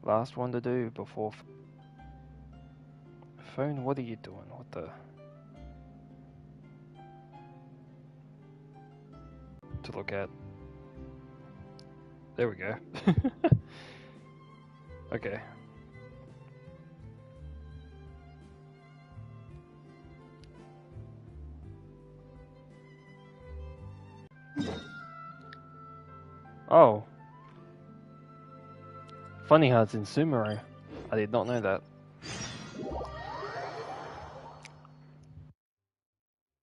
Last one to do before phone. What are you doing? What the? To look at. There we go. Okay. Oh. Funny how it's in Sumeru. I did not know that.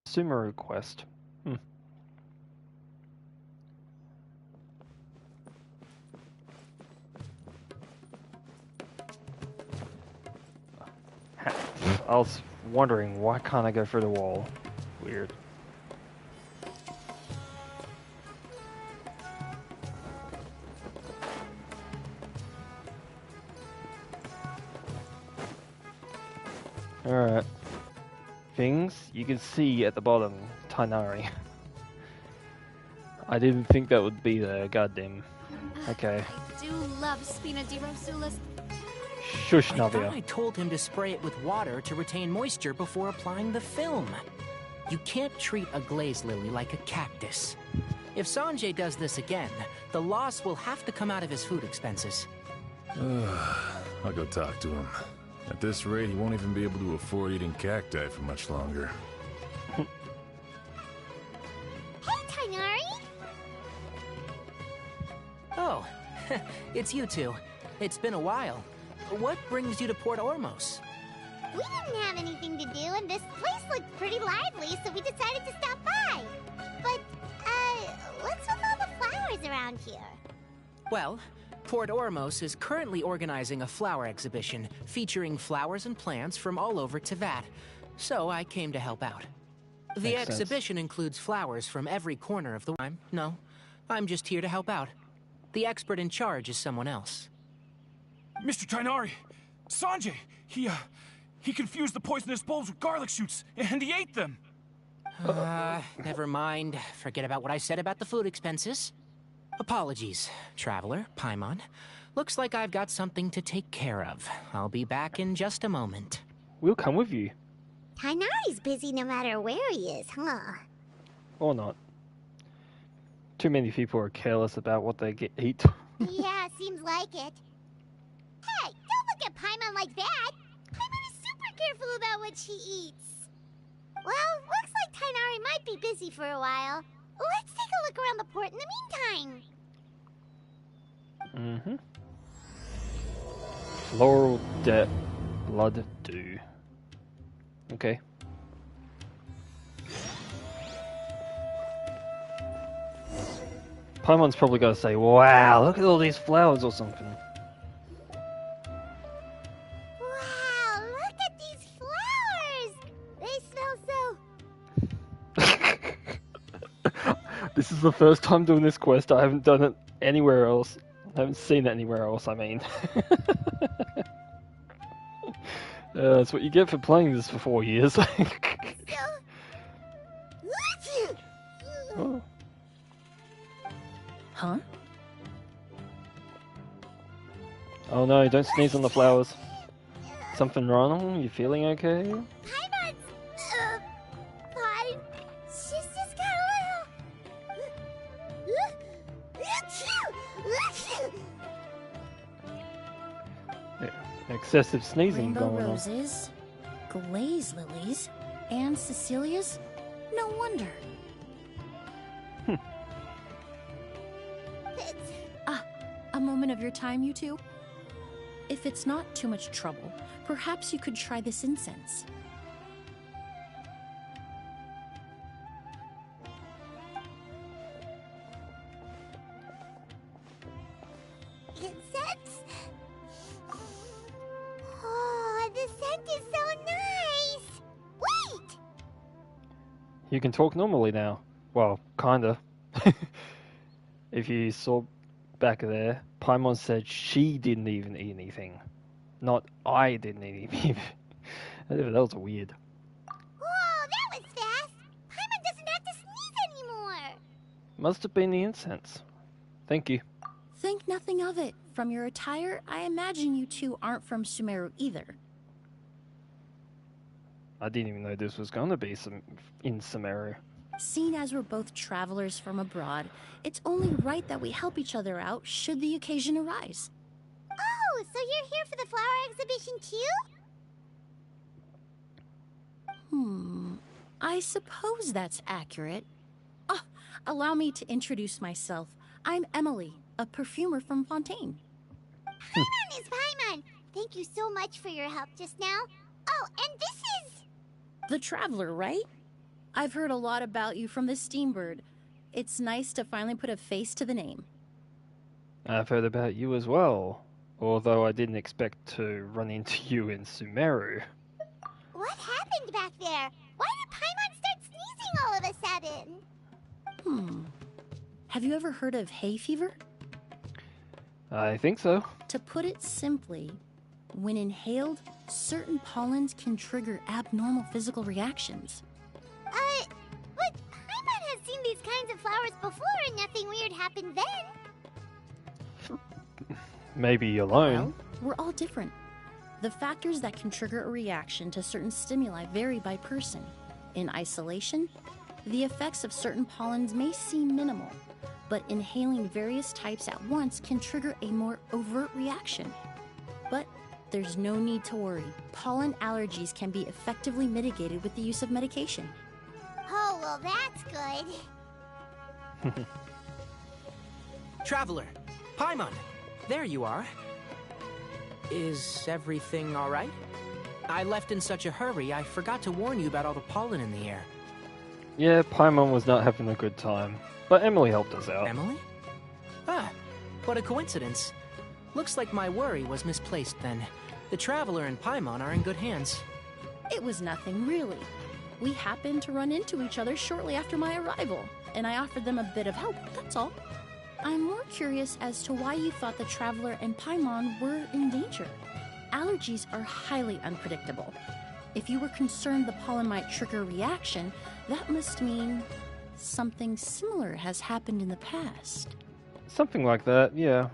Sumeru quest. I was wondering, why can't I go through the wall? Weird. Alright. Things you can see at the bottom. Tainari. I didn't think that would be there, goddamn. Okay. I do love Spina di Rosulas. Shush, I Navia. thought I told him to spray it with water to retain moisture before applying the film. You can't treat a glaze lily like a cactus. If Sanjay does this again, the loss will have to come out of his food expenses. I'll go talk to him. At this rate, he won't even be able to afford eating cacti for much longer. Hey, Tainari! Oh, it's you two. It's been a while. What brings you to Port Ormos? We didn't have anything to do, and this place looked pretty lively, so we decided to stop by. But, what's with all the flowers around here? Well, Port Ormos is currently organizing a flower exhibition featuring flowers and plants from all over Teyvat, so I came to help out. The Makes sense. exhibition includes flowers from every corner of the world. No, I'm just here to help out. The expert in charge is someone else. Mr. Tainari! Sanjay! He confused the poisonous bulbs with garlic shoots, and he ate them! Never mind. Forget about what I said about the food expenses. Apologies, Traveler, Paimon. Looks like I've got something to take care of. I'll be back in just a moment. We'll come with you. Tainari's busy no matter where he is, huh? Or not. Too many people are careless about what they eat. Yeah, seems like it. Hey, don't look at Paimon like that! Paimon is super careful about what she eats. Well, looks like Tainari might be busy for a while. Let's take a look around the port in the meantime. Floral blood dew. Okay. Paimon's probably gonna say, wow, look at all these flowers or something. Wow, look at these flowers! They smell so... This is the first time doing this quest. I haven't done it anywhere else. I haven't seen it anywhere else, I mean. That's what you get for playing this for 4 years. Oh. Huh? Oh no, don't sneeze on the flowers. Something wrong? You feeling okay? Paimon's... fine. She's just got a little... Excessive sneezing Rainbow going on. roses, glaze lilies, and Cecilia's? No wonder. A moment of your time, you two? If it's not too much trouble, perhaps you could try this incense. Incense? Oh, the scent is so nice! Wait! You can talk normally now. Well, kinda. If you saw back there, Paimon said she didn't even eat anything. Not I didn't eat anything. That was weird. Whoa, that was fast! Paimon doesn't have to sneeze anymore! Must have been the incense. Thank you. Think nothing of it. From your attire, I imagine you two aren't from Sumeru either. I didn't even know this was going to be in Sumeru. Seeing as we're both travelers from abroad, it's only right that we help each other out should the occasion arise. Oh, so you're here for the flower exhibition too? I suppose that's accurate. Ah, allow me to introduce myself. I'm Emilie, a perfumer from Fontaine. Paimon is Paimon. Thank you so much for your help just now. Oh, and this is... The Traveler, right? I've heard a lot about you from the Steambird. It's nice to finally put a face to the name. I've heard about you as well, although I didn't expect to run into you in Sumeru. What happened back there? Why did Paimon start sneezing all of a sudden? Have you ever heard of hay fever? I think so. To put it simply, when inhaled, certain pollens can trigger abnormal physical reactions. But Paimon has seen these kinds of flowers before and nothing weird happened then. Maybe alone. Well, we're all different. The factors that can trigger a reaction to certain stimuli vary by person. In isolation, the effects of certain pollens may seem minimal, but inhaling various types at once can trigger a more overt reaction. But there's no need to worry. Pollen allergies can be effectively mitigated with the use of medication. Oh, well, that's good. Traveler, Paimon, there you are. Is everything all right? I left in such a hurry, I forgot to warn you about all the pollen in the air. Yeah, Paimon was not having a good time, but Emilie helped us out. Emilie? Ah, what a coincidence. Looks like my worry was misplaced then. The Traveler and Paimon are in good hands. It was nothing, really. We happened to run into each other shortly after my arrival, and I offered them a bit of help, that's all. I'm more curious as to why you thought the Traveler and Paimon were in danger. Allergies are highly unpredictable. If you were concerned the pollen might trigger a reaction, that must mean something similar has happened in the past. Something like that, yeah.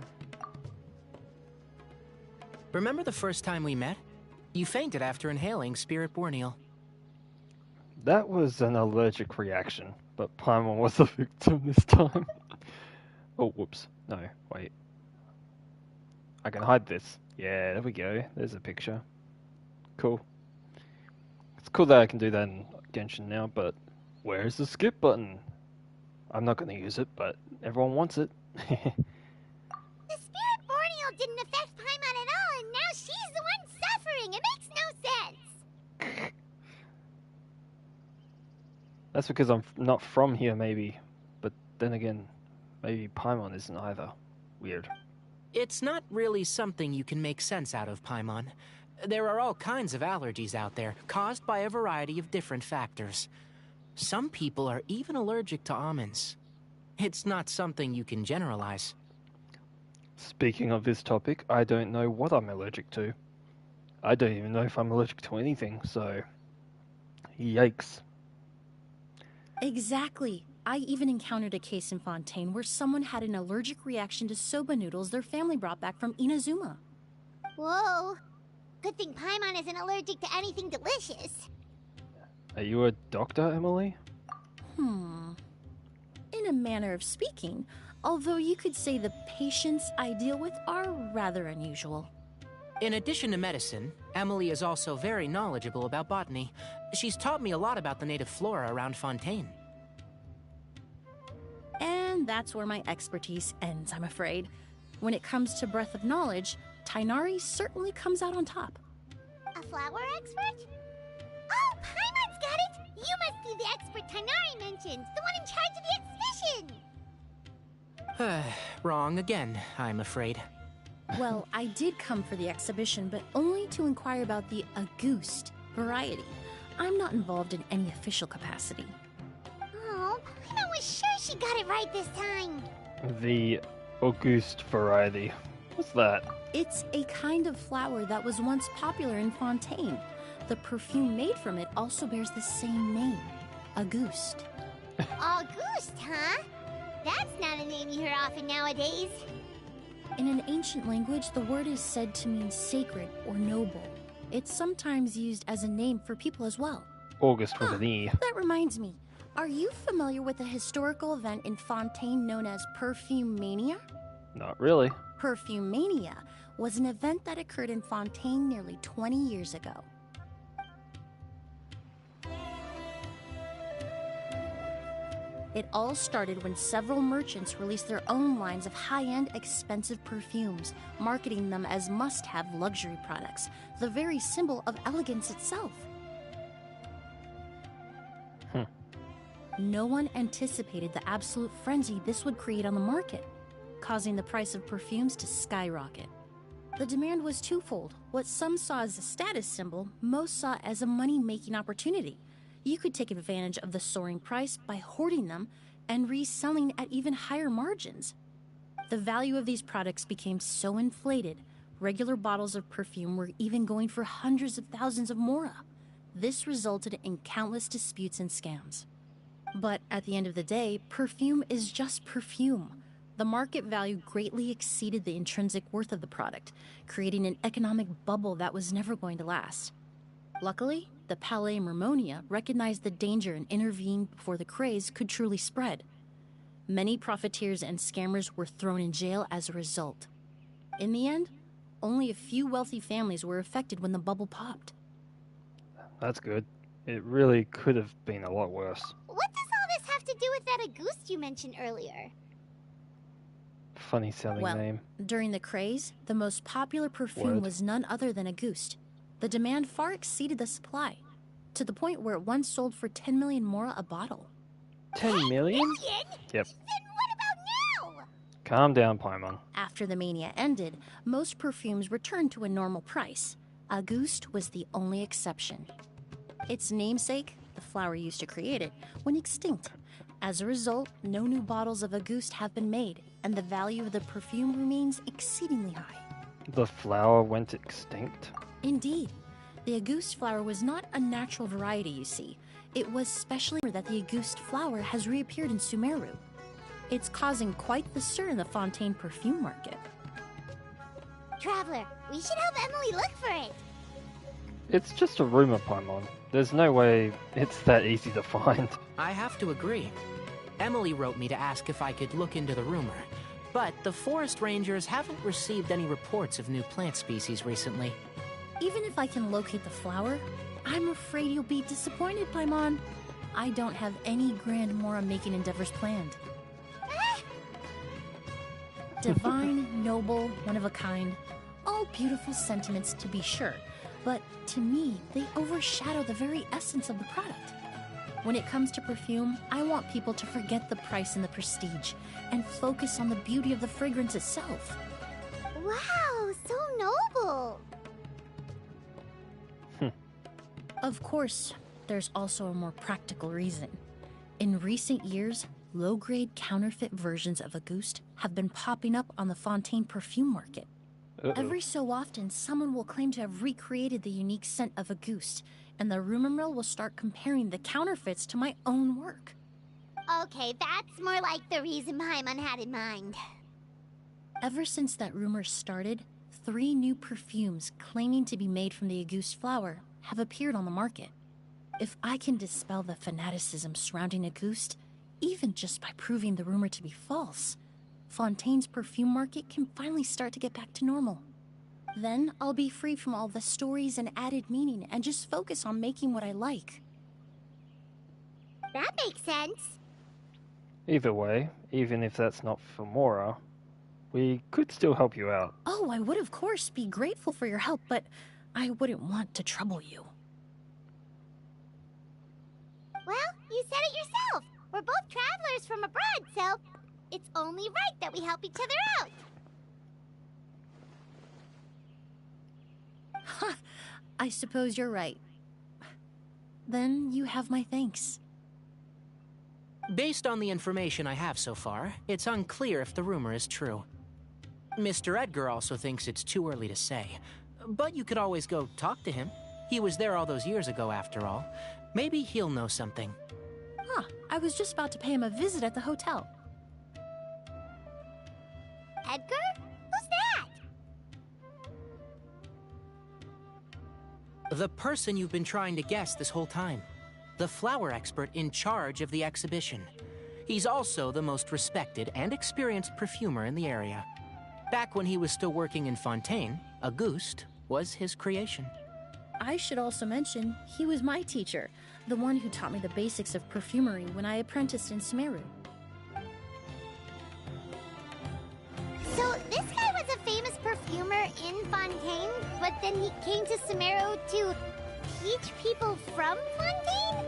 Remember the first time we met? You fainted after inhaling Spirit Borneal. That was an allergic reaction, but Paimon was the victim this time. Oh, whoops. No, wait. I can hide this. Yeah, there we go. There's a picture. Cool. It's cool that I can do that in Genshin now, but where's the skip button? I'm not going to use it, but everyone wants it. The Spirit Borneal didn't affect Paimon at all, and now she's the one suffering. It makes no sense. That's because I'm not from here, maybe. But then again, maybe Paimon isn't either. Weird. It's not really something you can make sense out of, Paimon. There are all kinds of allergies out there, caused by a variety of different factors. Some people are even allergic to almonds. It's not something you can generalize. Speaking of this topic, I don't know what I'm allergic to. I don't even know if I'm allergic to anything, so... Yikes. Exactly. I even encountered a case in Fontaine where someone had an allergic reaction to soba noodles their family brought back from Inazuma. Whoa. Good thing Paimon isn't allergic to anything delicious. Are you a doctor, Emilie? In a manner of speaking, although you could say the patients I deal with are rather unusual. In addition to medicine, Emilie is also very knowledgeable about botany. She's taught me a lot about the native flora around Fontaine. And that's where my expertise ends, I'm afraid. When it comes to breadth of knowledge, Tighnari certainly comes out on top. A flower expert? Oh, Paimon's got it! You must be the expert Tighnari mentioned, the one in charge of the exhibition! Wrong again, I'm afraid. Well, I did come for the exhibition, but only to inquire about the Auguste variety. I'm not involved in any official capacity. Oh, Paimon was sure she got it right this time. The Auguste variety. What's that? It's a kind of flower that was once popular in Fontaine. The perfume made from it also bears the same name, Auguste. Auguste, huh? That's not a name you hear often nowadays. In an ancient language, the word is said to mean sacred or noble. It's sometimes used as a name for people as well. August with an E. That reminds me. Are you familiar with a historical event in Fontaine known as Perfume Mania? Not really. Perfume Mania was an event that occurred in Fontaine nearly 20 years ago. It all started when several merchants released their own lines of high-end, expensive perfumes, marketing them as must-have luxury products, the very symbol of elegance itself. No one anticipated the absolute frenzy this would create on the market, causing the price of perfumes to skyrocket. The demand was twofold. What some saw as a status symbol, most saw as a money-making opportunity. You could take advantage of the soaring price by hoarding them and reselling at even higher margins. The value of these products became so inflated, regular bottles of perfume were even going for hundreds of thousands of mora. This resulted in countless disputes and scams. But at the end of the day, perfume is just perfume. The market value greatly exceeded the intrinsic worth of the product, creating an economic bubble that was never going to last. Luckily, the Palais Mermonia recognized the danger and intervened before the craze could truly spread. Many profiteers and scammers were thrown in jail as a result. In the end, only a few wealthy families were affected when the bubble popped. That's good. It really could have been a lot worse. What does all this have to do with that Auguste you mentioned earlier? Funny sounding name. During the craze, the most popular perfume Word. was none other than Auguste. The demand far exceeded the supply, to the point where it once sold for 10 million mora a bottle. 10 million? Yep. Then what about now? Calm down, Paimon. After the mania ended, most perfumes returned to a normal price. Auguste was the only exception. Its namesake, the flower used to create it, went extinct. As a result, no new bottles of Auguste have been made, and the value of the perfume remains exceedingly high. The flower went extinct? Indeed. The Auguste flower was not a natural variety, you see. It was specially that the Auguste flower has reappeared in Sumeru. It's causing quite the stir in the Fontaine perfume market. Traveler, we should help Emilie look for it. It's just a rumor, Paimon. There's no way it's that easy to find. I have to agree. Emilie wrote me to ask if I could look into the rumor, but the forest rangers haven't received any reports of new plant species recently. Even if I can locate the flower, I'm afraid you'll be disappointed, Paimon. I don't have any grand mora-making endeavors planned. Divine, noble, one of a kind. All beautiful sentiments, to be sure. But to me, they overshadow the very essence of the product. When it comes to perfume, I want people to forget the price and the prestige, and focus on the beauty of the fragrance itself. Wow, so noble. Of course, there's also a more practical reason. In recent years, low-grade counterfeit versions of Auguste have been popping up on the Fontaine perfume market. Uh-oh. Every so often, someone will claim to have recreated the unique scent of Auguste, and the rumor mill will start comparing the counterfeits to my own work. Okay, that's more like the reason Paimon had in mind. Ever since that rumor started, 3 new perfumes claiming to be made from the Auguste flower have appeared on the market. If I can dispel the fanaticism surrounding Auguste, even just by proving the rumor to be false, Fontaine's perfume market can finally start to get back to normal. Then I'll be free from all the stories and added meaning and just focus on making what I like. That makes sense. Either way, even if that's not for Mora, we could still help you out. Oh, I would of course be grateful for your help, but I wouldn't want to trouble you. Well, you said it yourself. We're both travelers from abroad, so it's only right that we help each other out. Ha! I suppose you're right. Then you have my thanks. Based on the information I have so far, it's unclear if the rumor is true. Mr. Edgar also thinks it's too early to say, but you could always go talk to him. He was there all those years ago, after all. Maybe he'll know something. Huh, I was just about to pay him a visit at the hotel. Edgar? Who's The person you've been trying to guess this whole time. The flower expert in charge of the exhibition. He's also the most respected and experienced perfumer in the area. Back when he was still working in Fontaine, Auguste was his creation. I should also mention, he was my teacher, the one who taught me the basics of perfumery when I apprenticed in Sumeru. So this guy was a famous perfumer in Fontaine, but then he came to Sumeru to teach people from Fontaine?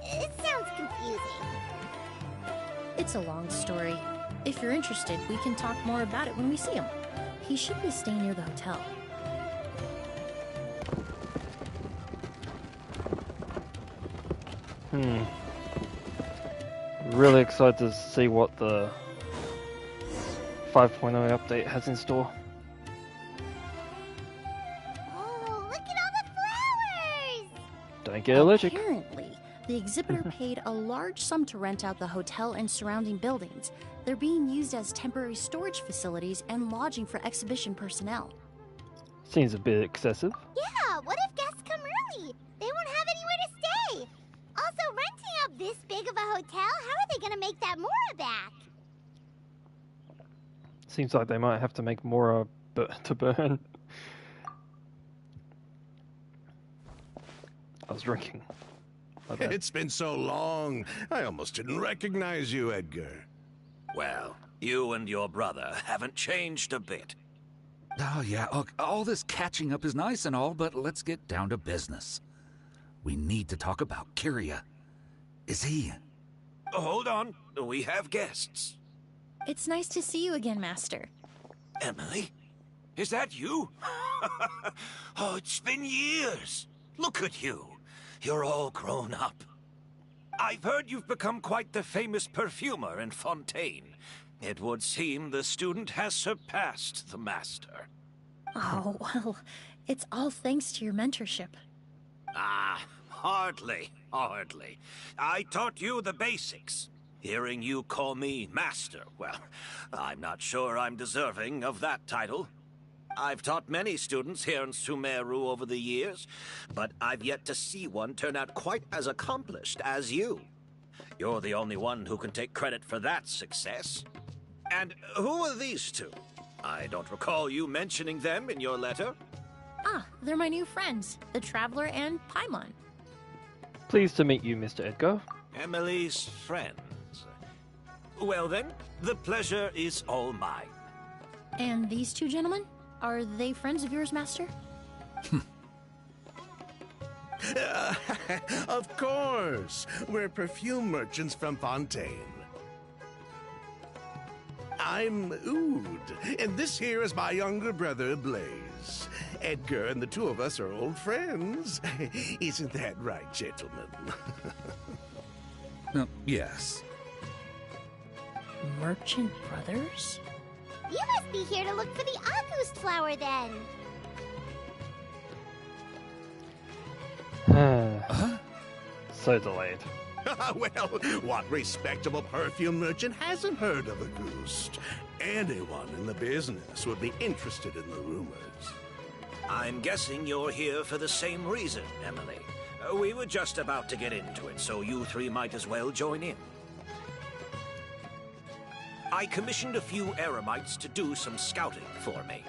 It sounds confusing. It's a long story. If you're interested, we can talk more about it when we see him. He should be staying near the hotel. Really excited to see what the 5.0 update has in store. Oh, look at all the flowers! Don't get allergic. Apparently, the exhibitor paid a large sum to rent out the hotel and surrounding buildings. They're being used as temporary storage facilities and lodging for exhibition personnel. Seems a bit excessive. Yeah, what if guests come early? They won't have anywhere to stay. Also, renting out this big of a hotel, how are they gonna make that Mora back? Seems like they might have to make more to burn. I was drinking. My bad. It's been so long, I almost didn't recognize you, Edgar. Well, you and your brother haven't changed a bit. Oh, yeah, look, all this catching up is nice and all, but let's get down to business. We need to talk about Kyria. Is he... Hold on, we have guests. It's nice to see you again, Master. Emilie? Is that you? Oh, it's been years. Look at you. You're all grown up. I've heard you've become quite the famous perfumer in Fontaine. It would seem the student has surpassed the master. Oh, well, it's all thanks to your mentorship. Ah, hardly. I taught you the basics. Hearing you call me master, well, I'm not sure I'm deserving of that title. I've taught many students here in Sumeru over the years, but I've yet to see one turn out quite as accomplished as you. You're the only one who can take credit for that success. And who are these two? I don't recall you mentioning them in your letter. Ah, they're my new friends, the Traveler and Paimon. Pleased to meet you, Mr. Edgar. Emilie's friends. Well then, the pleasure is all mine. And these two gentlemen? Are they friends of yours, Master? Of course! We're perfume merchants from Fontaine. I'm Oud, and this here is my younger brother, Blaze. Edgar and the two of us are old friends. Isn't that right, gentlemen? Yes. Merchant brothers? You must be here to look for the August flower then. So delayed. Well, what respectable perfume merchant hasn't heard of a goose? Anyone in the business would be interested in the rumors. I'm guessing you're here for the same reason, Emilie. We were just about to get into it, so you three might as well join in. I commissioned a few eremites to do some scouting for me.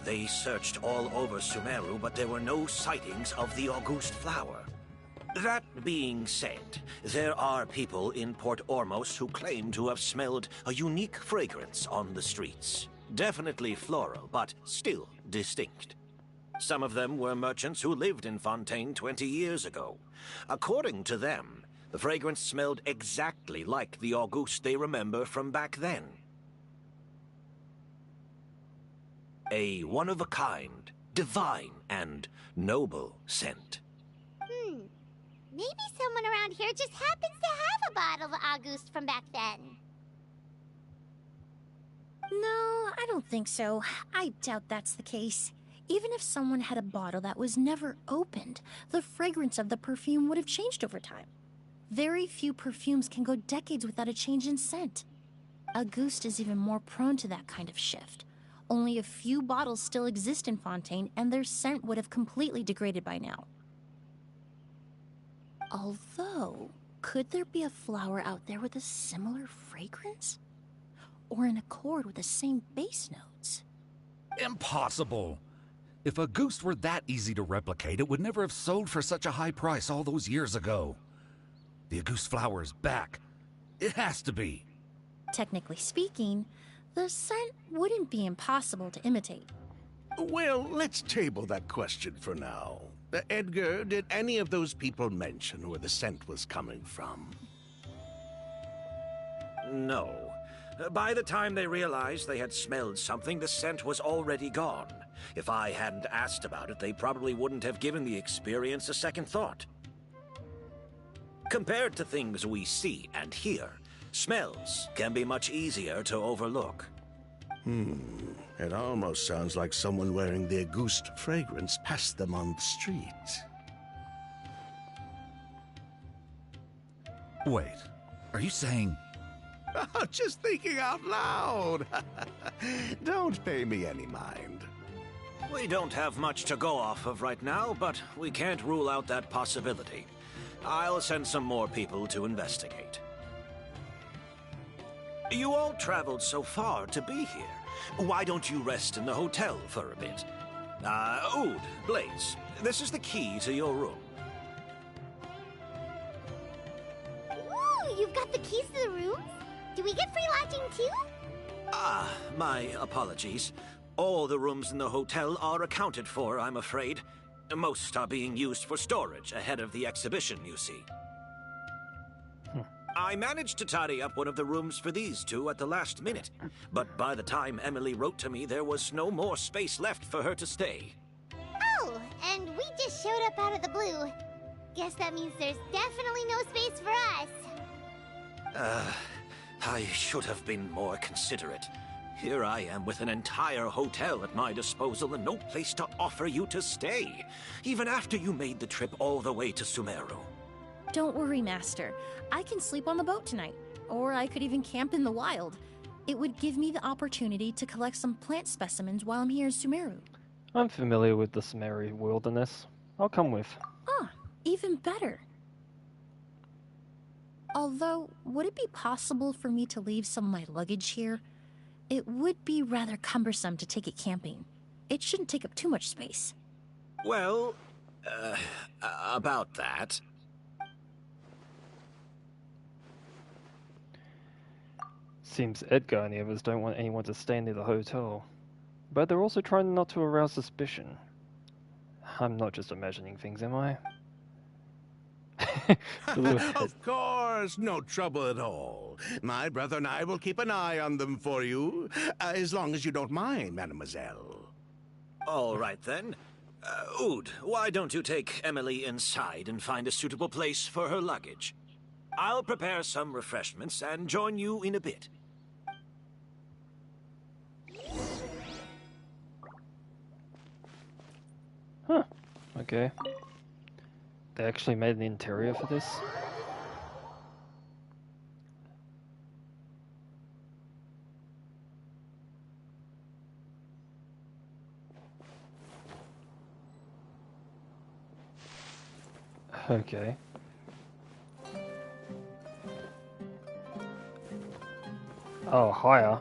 They searched all over Sumeru, but there were no sightings of the Auguste flower. That being said, there are people in Port Ormos who claim to have smelled a unique fragrance on the streets. Definitely floral, but still distinct. Some of them were merchants who lived in Fontaine 20 years ago. According to them, the fragrance smelled exactly like the Auguste they remember from back then. A one-of-a-kind, divine, and noble scent. Maybe someone around here just happens to have a bottle of Auguste from back then. No, I don't think so. I doubt that's the case. Even if someone had a bottle that was never opened, the fragrance of the perfume would have changed over time. Very few perfumes can go decades without a change in scent. Auguste is even more prone to that kind of shift. Only a few bottles still exist in Fontaine, and their scent would have completely degraded by now. Although, could there be a flower out there with a similar fragrance? Or in accord with the same bass notes? Impossible! If a goose were that easy to replicate, it would never have sold for such a high price all those years ago. The goose flower is back. It has to be. Technically speaking, the scent wouldn't be impossible to imitate. Well, let's table that question for now. Edgar, did any of those people mention where the scent was coming from? No. By the time they realized they had smelled something, the scent was already gone. If I hadn't asked about it, they probably wouldn't have given the experience a second thought. Compared to things we see and hear, smells can be much easier to overlook. It almost sounds like someone wearing the Auguste fragrance passed them on the street. Wait, are you saying... Just thinking out loud. Don't pay me any mind. We don't have much to go off of right now, but we can't rule out that possibility. I'll send some more people to investigate. You all traveled so far to be here. Why don't you rest in the hotel for a bit? Oud, Blaze, this is the key to your room. Ooh, you've got the keys to the rooms? Do we get free lodging too? My apologies. All the rooms in the hotel are accounted for, I'm afraid. Most are being used for storage ahead of the exhibition, you see. I managed to tidy up one of the rooms for these two at the last minute, but by the time Emilie wrote to me, there was no more space left for her to stay. Oh, and we just showed up out of the blue. Guess that means there's definitely no space for us. I should have been more considerate. Here I am with an entire hotel at my disposal and no place to offer you to stay, even after you made the trip all the way to Sumeru. Don't worry, Master. I can sleep on the boat tonight, or I could even camp in the wild. It would give me the opportunity to collect some plant specimens while I'm here in Sumeru. I'm familiar with the Sumeru wilderness. I'll come with. Ah, even better. Although, would it be possible for me to leave some of my luggage here? It would be rather cumbersome to take it camping. It shouldn't take up too much space. Well, about that... Seems Edgar and the others don't want anyone to stay near the hotel. But they're also trying not to arouse suspicion. I'm not just imagining things, am I? Of course, no trouble at all. My brother and I will keep an eye on them for you, as long as you don't mind, mademoiselle. All right, then. Oud, why don't you take Emilie inside and find a suitable place for her luggage? I'll prepare some refreshments and join you in a bit. Huh. Okay. They actually made an interior for this? Okay. Oh, higher.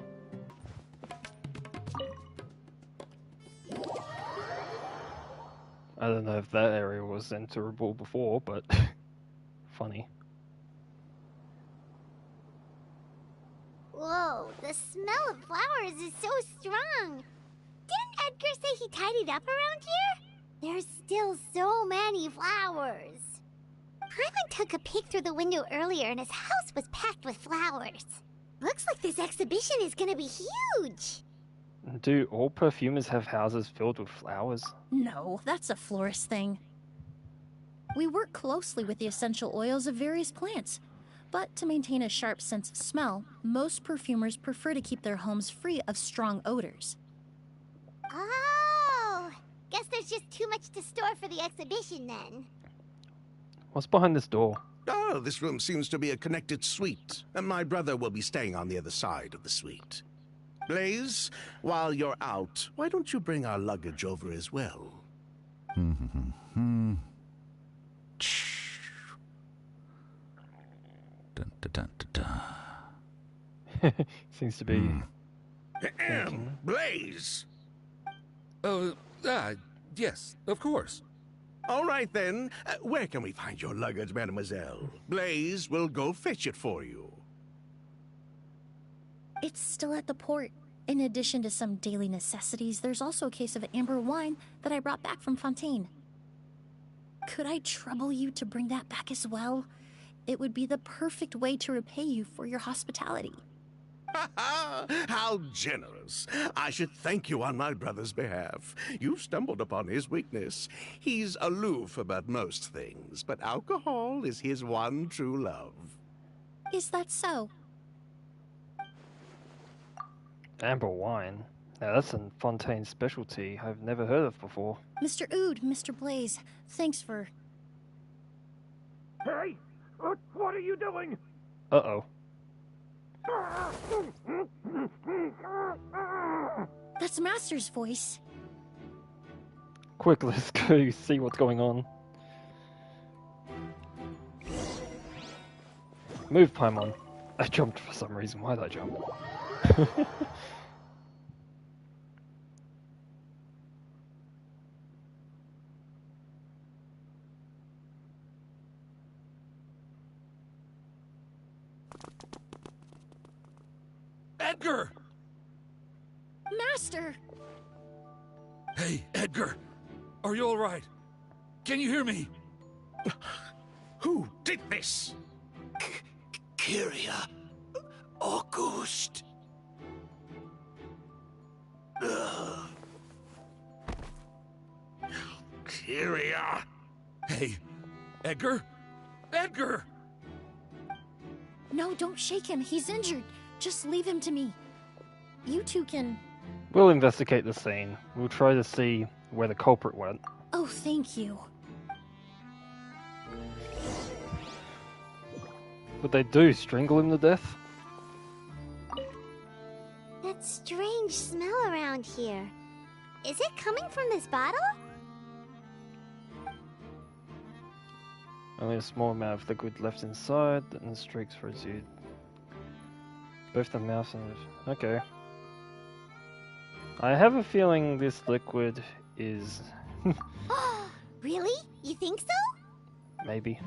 I don't know if that area was enterable before, but funny. Whoa, the smell of flowers is so strong. Didn't Edgar say he tidied up around here? There's still so many flowers. Paimon took a peek through the window earlier and his house was packed with flowers. Looks like this exhibition is gonna be huge. Do all perfumers have houses filled with flowers? No, that's a florist thing. We work closely with the essential oils of various plants, but to maintain a sharp sense of smell, most perfumers prefer to keep their homes free of strong odors. Oh, guess there's just too much to store for the exhibition then. What's behind this door? Oh, this room seems to be a connected suite, and my brother will be staying on the other side of the suite. Blaze, while you're out, why don't you bring our luggage over as well? Seems to be thinking. Blaze! Yes, of course. All right, then. Where can we find your luggage, mademoiselle? Blaze will go fetch it for you. It's still at the port. In addition to some daily necessities, there's also a case of amber wine that I brought back from Fontaine. Could I trouble you to bring that back as well? It would be the perfect way to repay you for your hospitality. How generous. I should thank you on my brother's behalf. You stumbled upon his weakness. He's aloof about most things, but alcohol is his one true love. Is that so? Amber wine. Now that's a Fontaine specialty I've never heard of before. Mr. Ood, Mr. Blaze, thanks for... Hey! What are you doing? Uh-oh. That's Master's voice. Quick, let's go see what's going on. Move, Paimon. I jumped for some reason. Why did I jump? Edgar! Master! Hey, Edgar. Are you all right? Can you hear me? Who did this? Kyria. August. Kyria. Hey, Edgar? Edgar! No, don't shake him. He's injured. Just leave him to me. You two can... We'll investigate the scene. We'll try to see where the culprit went. Oh, thank you. What they do, strangle him to death? That strange smell around here. Is it coming from this bottle? Only a small amount of liquid left inside, and the streaks residue. Both the mouth and... Okay. I have a feeling this liquid is... Really? You think so? Maybe.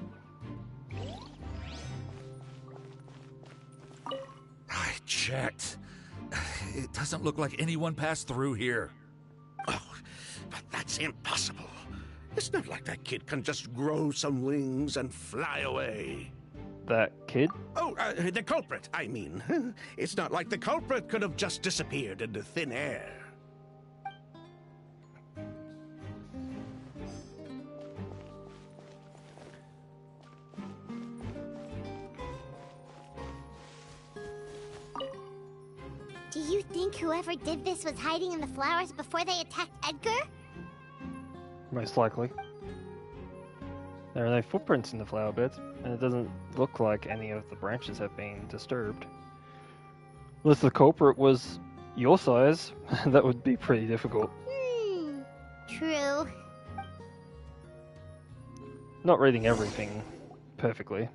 I checked. It doesn't look like anyone passed through here. Oh, but that's impossible. It's not like that kid can just grow some wings and fly away. That kid? Oh, the culprit, I mean. It's not like the culprit could have just disappeared into thin air. Do you think whoever did this was hiding in the flowers before they attacked Edgar? Most likely. There are no footprints in the flower beds, and it doesn't look like any of the branches have been disturbed. Unless the culprit was your size, that would be pretty difficult. True. Not reading everything perfectly.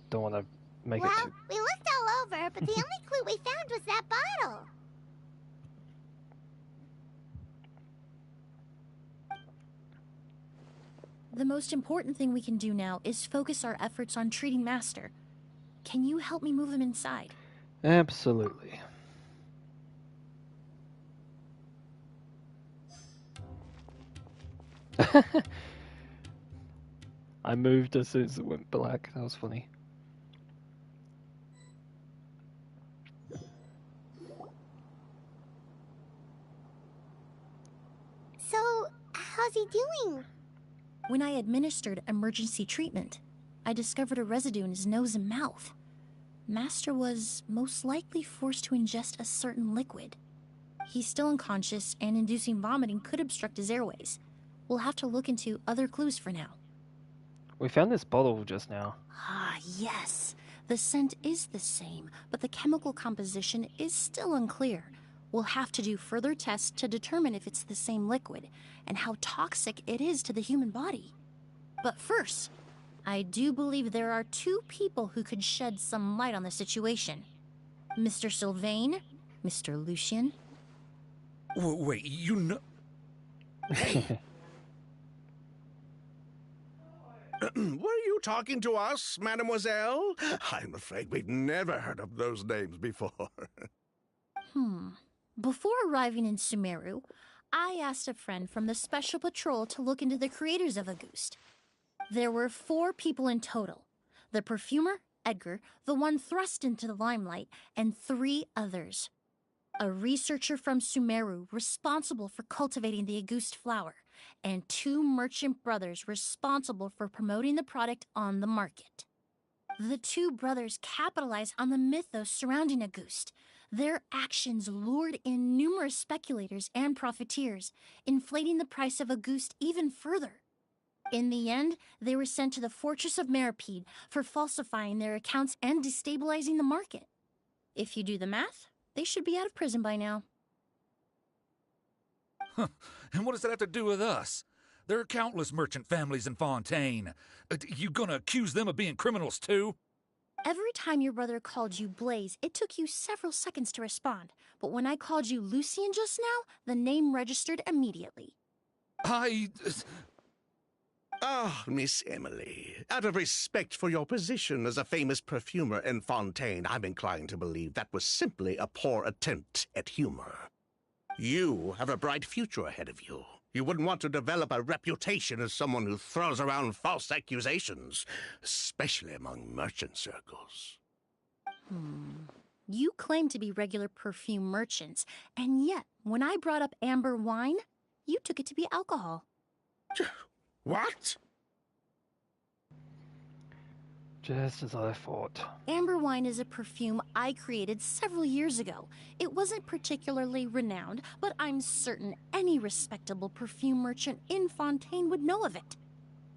Don't want to make it Well, too... we looked all over, but the only clue we found was that bottle. The most important thing we can do now is focus our efforts on treating Master. Can you help me move him inside? Absolutely. I moved as soon as it went black. That was funny. So, how's he doing? When I administered emergency treatment, I discovered a residue in his nose and mouth. Master was most likely forced to ingest a certain liquid. He's still unconscious, and inducing vomiting could obstruct his airways. We'll have to look into other clues for now. We found this bottle just now. Ah, yes. The scent is the same, but the chemical composition is still unclear. We'll have to do further tests to determine if it's the same liquid and how toxic it is to the human body. But first, I do believe there are two people who could shed some light on the situation. Mr. Sylvain, Mr. Lucien. Wait, you know... Were you talking to us, mademoiselle? I'm afraid we've never heard of those names before. Before arriving in Sumeru, I asked a friend from the Special Patrol to look into the creators of Auguste. There were 4 people in total. The perfumer, Edgar, the one thrust into the limelight, and 3 others. A researcher from Sumeru responsible for cultivating the Auguste flower, and 2 merchant brothers responsible for promoting the product on the market. The 2 brothers capitalized on the mythos surrounding Auguste. Their actions lured in numerous speculators and profiteers, inflating the price of Auguste even further. In the end, they were sent to the Fortress of Meripede for falsifying their accounts and destabilizing the market. If you do the math, they should be out of prison by now. Huh. And what does that have to do with us? There are countless merchant families in Fontaine. You gonna accuse them of being criminals too? Every time your brother called you Blaze, it took you several seconds to respond. But when I called you Lucien just now, the name registered immediately. Ah, Miss Emilie, out of respect for your position as a famous perfumer in Fontaine, I'm inclined to believe that was simply a poor attempt at humor. You have a bright future ahead of you. You wouldn't want to develop a reputation as someone who throws around false accusations, especially among merchant circles. You claim to be regular perfume merchants, and yet, when I brought up amber wine, you took it to be alcohol. What? Just as I thought. Amber wine is a perfume I created several years ago. It wasn't particularly renowned, but I'm certain any respectable perfume merchant in Fontaine would know of it.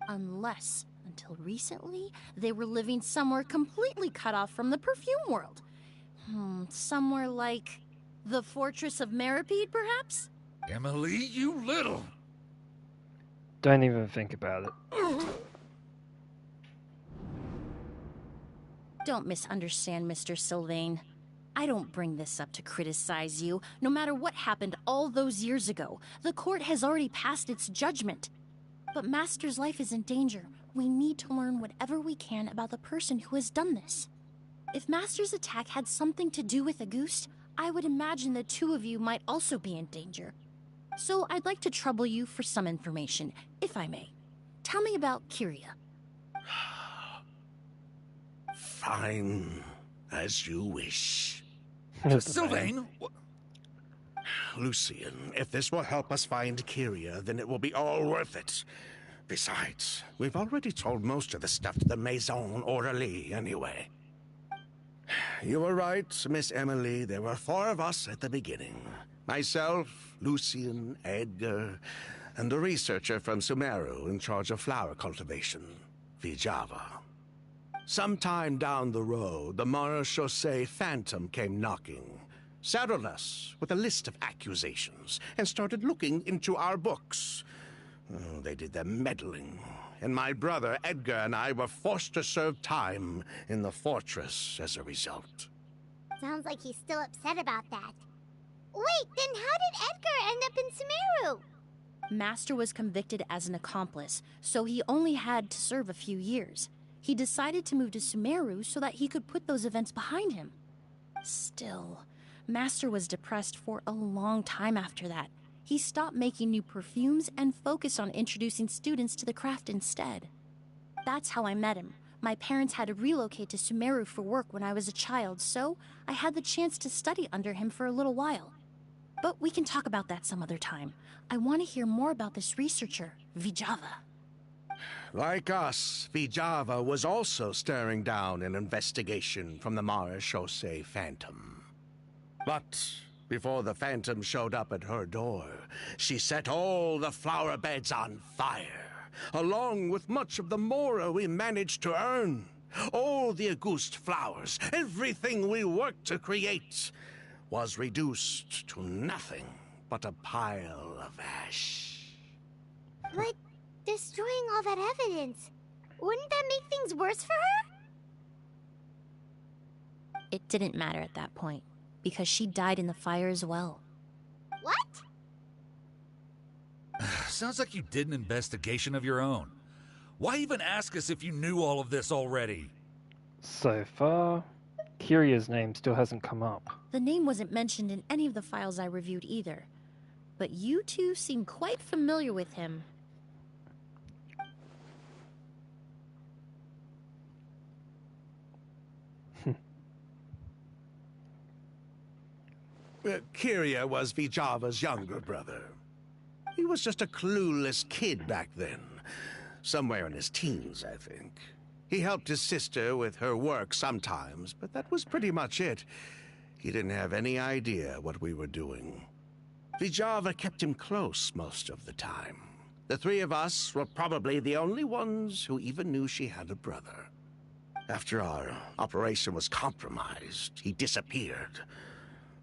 Unless, until recently, they were living somewhere completely cut off from the perfume world. Somewhere like the Fortress of Meripede, perhaps? Emily, you little... Don't even think about it. Don't misunderstand, Mr. Sylvain. I don't bring this up to criticize you. No matter what happened all those years ago, the court has already passed its judgment. But Master's life is in danger. We need to learn whatever we can about the person who has done this. If Master's attack had something to do with Auguste, I would imagine the 2 of you might also be in danger. So I'd like to trouble you for some information, if I may. Tell me about Kyria. Fine, as you wish. Sylvain! Lucien, if this will help us find Kyria, then it will be all worth it. Besides, we've already told most of the stuff to the Maison Orderly anyway. You were right, Miss Emilie. There were 4 of us at the beginning. Myself, Lucien, Edgar, and the researcher from Sumeru in charge of flower cultivation, Vijava. Sometime down the road, the Marechaussee Phantom came knocking, saddled us with a list of accusations, and started looking into our books. They did their meddling, and my brother Edgar and I were forced to serve time in the fortress as a result. Sounds like he's still upset about that. Wait, then how did Edgar end up in Sumeru? Master was convicted as an accomplice, so he only had to serve a few years. He decided to move to Sumeru so that he could put those events behind him. Still, Master was depressed for a long time after that. He stopped making new perfumes and focused on introducing students to the craft instead. That's how I met him. My parents had to relocate to Sumeru for work when I was a child, so I had the chance to study under him for a little while. But we can talk about that some other time. I want to hear more about this researcher, Vijava. Like us, Vijava was also staring down an investigation from the Marechaussee Phantom. But before the Phantom showed up at her door, she set all the flower beds on fire, along with much of the mora we managed to earn. All the Auguste flowers, everything we worked to create, was reduced to nothing but a pile of ash. But destroying all that evidence, Wouldn't that make things worse for her? It didn't matter at that point, because she died in the fire as well. What? Sounds like you did an investigation of your own. Why even ask us if you knew all of this already? So far, Kiria's name still hasn't come up. The name wasn't mentioned in any of the files I reviewed either. But you two seem quite familiar with him. Kiria was Vijava's younger brother. He was just a clueless kid back then. Somewhere in his teens, I think. He helped his sister with her work sometimes, but that was pretty much it. He didn't have any idea what we were doing. Vijava kept him close most of the time. The three of us were probably the only ones who even knew she had a brother. After our operation was compromised, he disappeared.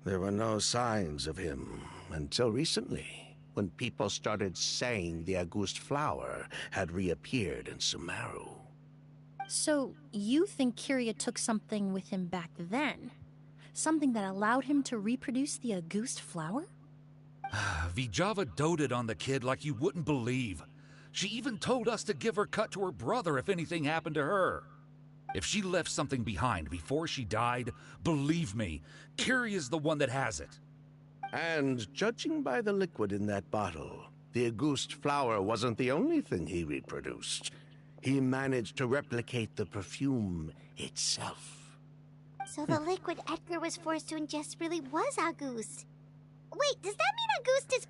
There were no signs of him until recently, when people started saying the August flower had reappeared in Sumeru. So, you think Kiria took something with him back then? Something that allowed him to reproduce the August flower? Vijava doted on the kid like you wouldn't believe. She even told us to give her cut to her brother if anything happened to her. If she left something behind before she died, believe me, Kiria's the one that has it. And judging by the liquid in that bottle, the August flower wasn't the only thing he reproduced. He managed to replicate the perfume itself. So the liquid Edgar was forced to ingest really was August. Wait, does that mean August is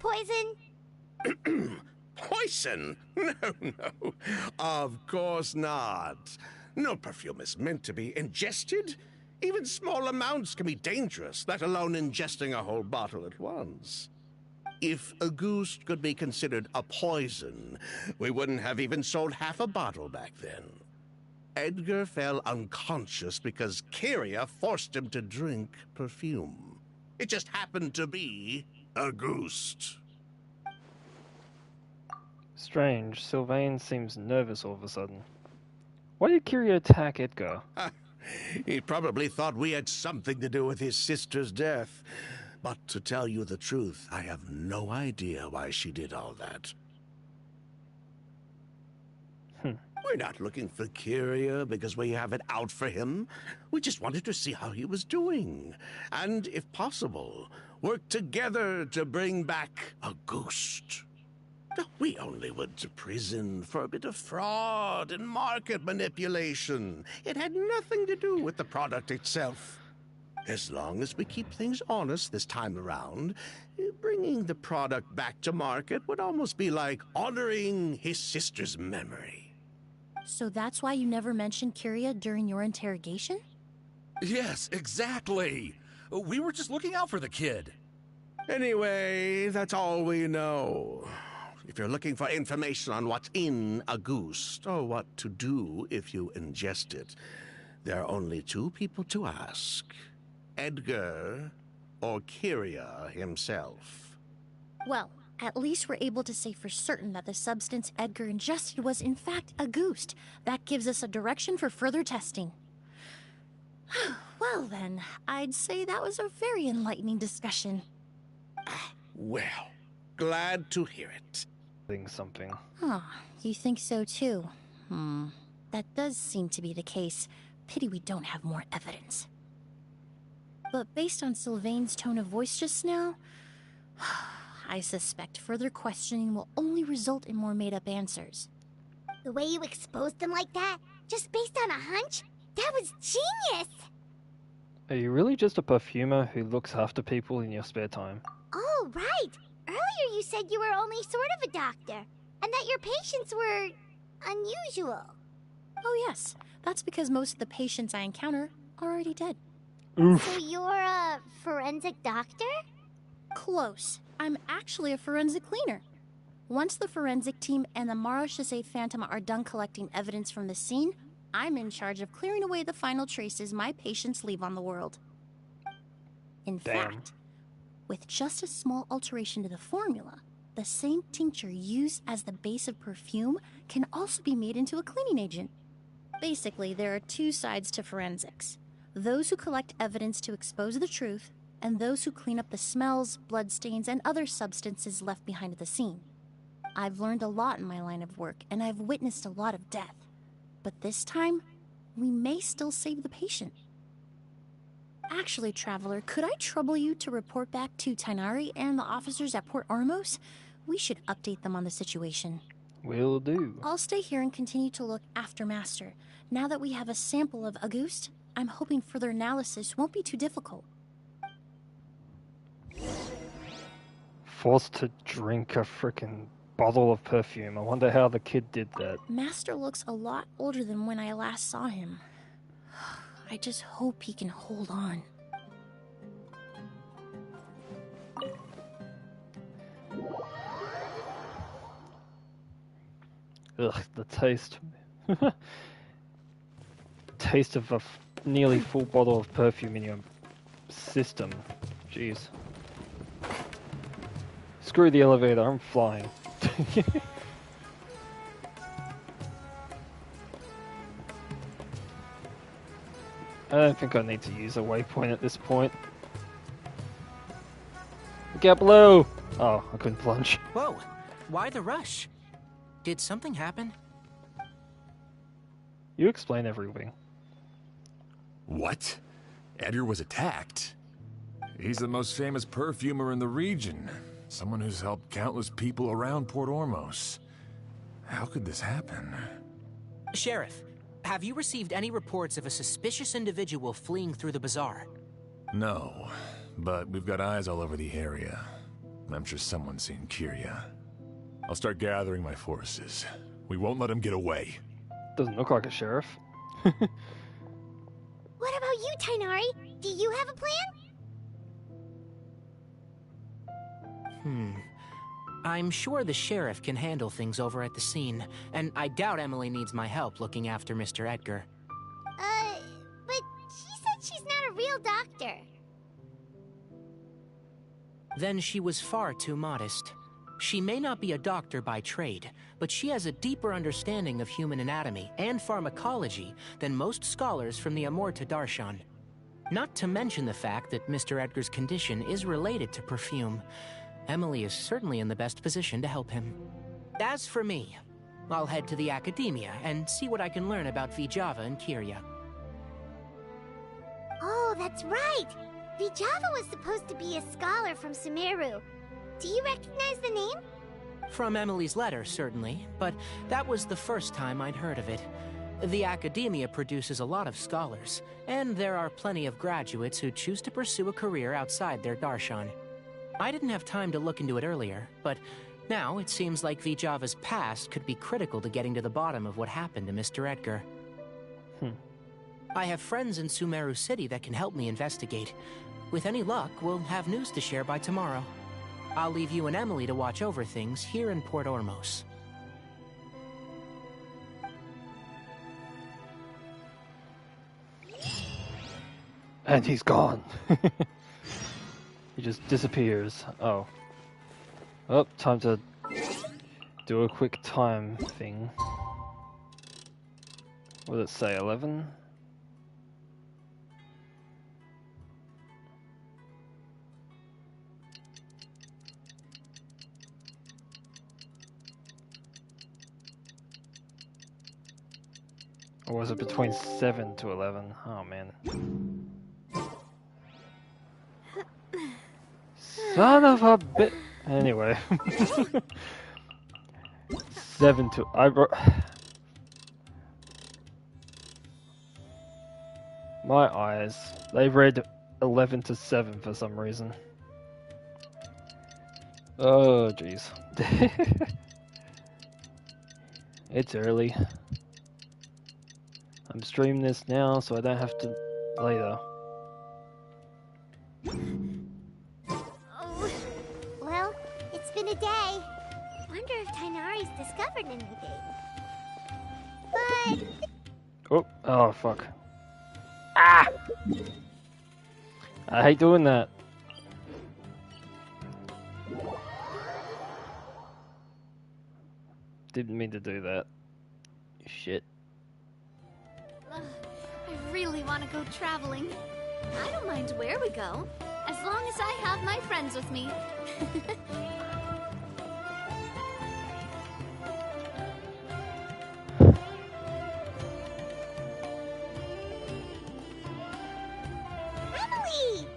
poison? Poison? No. Of course not. No perfume is meant to be ingested. Even small amounts can be dangerous, let alone ingesting a whole bottle at once. If August could be considered a poison, we wouldn't have even sold half a bottle back then. Edgar fell unconscious because Kiria forced him to drink perfume. It just happened to be August. Strange, Sylvain seems nervous all of a sudden. Why did Kiria attack Edgar? He probably thought we had something to do with his sister's death. But to tell you the truth, I have no idea why she did all that. We're not looking for Kiria because we have it out for him. We just wanted to see how he was doing. And, if possible, work together to bring back August. We only went to prison for a bit of fraud and market manipulation. It had nothing to do with the product itself. As long as we keep things honest this time around, bringing the product back to market would almost be like honoring his sister's memory. So that's why you never mentioned Kiria during your interrogation? Yes, exactly. We were just looking out for the kid. Anyway, that's all we know. If you're looking for information on what's in August, or what to do if you ingest it, there are only two people to ask. Edgar or Kiria himself. Well, at least we're able to say for certain that the substance Edgar ingested was in fact August. That gives us a direction for further testing. Well then, I'd say that was a very enlightening discussion. Well, glad to hear it. Something. Huh, you think so too? That does seem to be the case. Pity we don't have more evidence. But based on Sylvain's tone of voice just now, I suspect further questioning will only result in more made-up answers. The way you exposed them like that, just based on a hunch, that was genius! Are you really just a perfumer who looks after people in your spare time? Oh, right! Earlier you said you were only sort of a doctor, and that your patients were unusual. Oh yes, that's because most of the patients I encounter are already dead. So you're a forensic doctor? Close. I'm actually a forensic cleaner. Once the forensic team and the Marachese Phantom are done collecting evidence from the scene, I'm in charge of clearing away the final traces my patients leave on the world. In fact, with just a small alteration to the formula, the same tincture used as the base of perfume can also be made into a cleaning agent. Basically, there are two sides to forensics. Those who collect evidence to expose the truth, and those who clean up the smells, bloodstains, and other substances left behind at the scene. I've learned a lot in my line of work, and I've witnessed a lot of death. But this time, we may still save the patient. Actually, Traveler, could I trouble you to report back to Tainari and the officers at Port Ormos? We should update them on the situation. Will do. I'll stay here and continue to look after Master. Now that we have a sample of Auguste, I'm hoping further analysis won't be too difficult. Forced to drink a frickin' bottle of perfume. I wonder how the kid did that. Master looks a lot older than when I last saw him. I just hope he can hold on. Ugh, the taste. Taste of a nearly full bottle of perfume in your system. Jeez. Screw the elevator, I'm flying. I don't think I need to use a waypoint at this point. Look out below! Oh, I couldn't plunge. Whoa, why the rush? Did something happen? You explain everything. What? Edgar was attacked? He's the most famous perfumer in the region. Someone who's helped countless people around Port Ormos. How could this happen? Sheriff, have you received any reports of a suspicious individual fleeing through the bazaar? No, but we've got eyes all over the area. I'm sure someone's seen Kiria. I'll start gathering my forces. We won't let him get away. Doesn't look like a sheriff. What about you, Tainari? Do you have a plan? I'm sure the sheriff can handle things over at the scene, and I doubt Emilie needs my help looking after Mr. Edgar. But she said she's not a real doctor. Then she was far too modest. She may not be a doctor by trade, but she has a deeper understanding of human anatomy and pharmacology than most scholars from the Amorta Darshan. Not to mention the fact that Mr. Edgar's condition is related to perfume. Emilie is certainly in the best position to help him. As for me, I'll head to the academia and see what I can learn about Vijava and Kiria. Oh, that's right! Vijava was supposed to be a scholar from Sumeru. Do you recognize the name? From Emilie's letter, certainly, but that was the first time I'd heard of it. The academia produces a lot of scholars, and there are plenty of graduates who choose to pursue a career outside their darshan. I didn't have time to look into it earlier, but now it seems like Vijava's past could be critical to getting to the bottom of what happened to Mr. Edgar. I have friends in Sumeru City that can help me investigate. With any luck, we'll have news to share by tomorrow. I'll leave you and Emilie to watch over things here in Port Ormos. And he's gone. He just disappears. Oh. Oh, time to do a quick time thing. What did it say, 11? Or was it between 7 to 11? Oh man. Son of a bit. Anyway. 7 to... My eyes. They read 11 to 7 for some reason. Oh, jeez. It's early. I'm streaming this now, so I don't have to later. Oh, well, it's been a day. Wonder if Tainari's discovered anything. But... Oh, fuck. Ah! I hate doing that. Didn't mean to do that. Shit. Ugh, I really want to go traveling. I don't mind where we go, as long as I have my friends with me. Emily!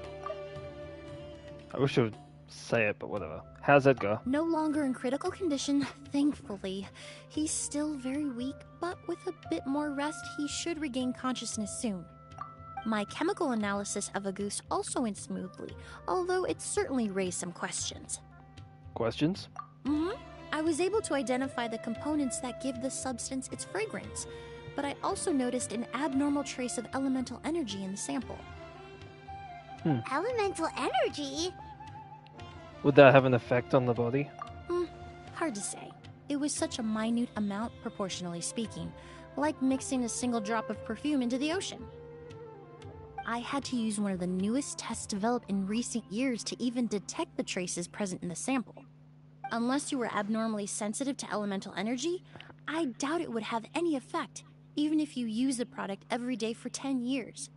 I wish I would say it, but whatever. How's Edgar? No longer in critical condition, thankfully. He's still very weak, but with a bit more rest, he should regain consciousness soon. My chemical analysis of Auguste also went smoothly, although it certainly raised some questions. Questions? I was able to identify the components that give the substance its fragrance, but I also noticed an abnormal trace of elemental energy in the sample. Elemental energy? Would that have an effect on the body? Hard to say. It was such a minute amount, proportionally speaking, like mixing a single drop of perfume into the ocean. I had to use one of the newest tests developed in recent years to even detect the traces present in the sample. Unless you were abnormally sensitive to elemental energy, I doubt it would have any effect, even if you use the product every day for 10 years.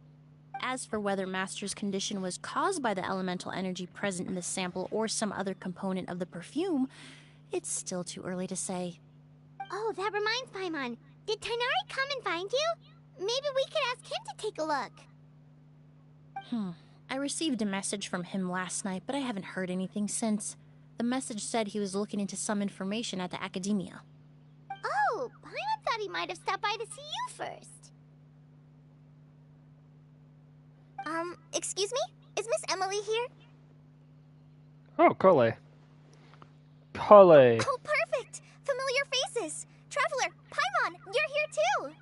As for whether Master's condition was caused by the elemental energy present in the sample or some other component of the perfume, it's still too early to say. Oh, that reminds Paimon. Did Tainari come and find you? Maybe we could ask him to take a look. I received a message from him last night, but I haven't heard anything since. The message said he was looking into some information at the academia. Oh, Paimon thought he might have stopped by to see you first. Excuse me? Is Miss Emilie here? Oh, Kole. Kole. Oh, perfect! Familiar faces! Traveler, Paimon, you're here too!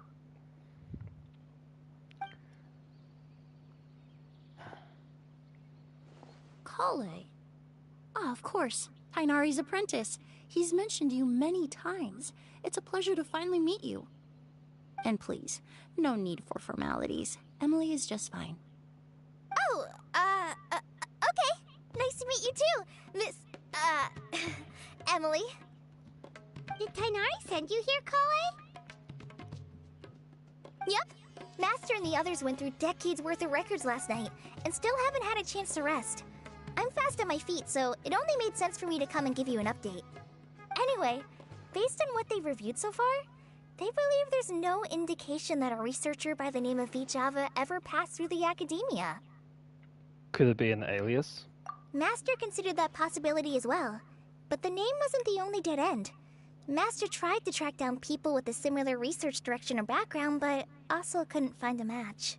Kale? Ah, of course. Tainari's apprentice. He's mentioned you many times. It's a pleasure to finally meet you. And please, no need for formalities. Emilie is just fine. Oh, okay. Nice to meet you too, Miss, Emilie. Did Tainari send you here, Kale? Yep. Master and the others went through decades worth of records last night, and still haven't had a chance to rest. I'm fast on my feet, so it only made sense for me to come and give you an update. Anyway, based on what they've reviewed so far, they believe there's no indication that a researcher by the name of Vijava ever passed through the academia. Could it be an alias? Master considered that possibility as well, but the name wasn't the only dead end. Master tried to track down people with a similar research direction or background, but also couldn't find a match.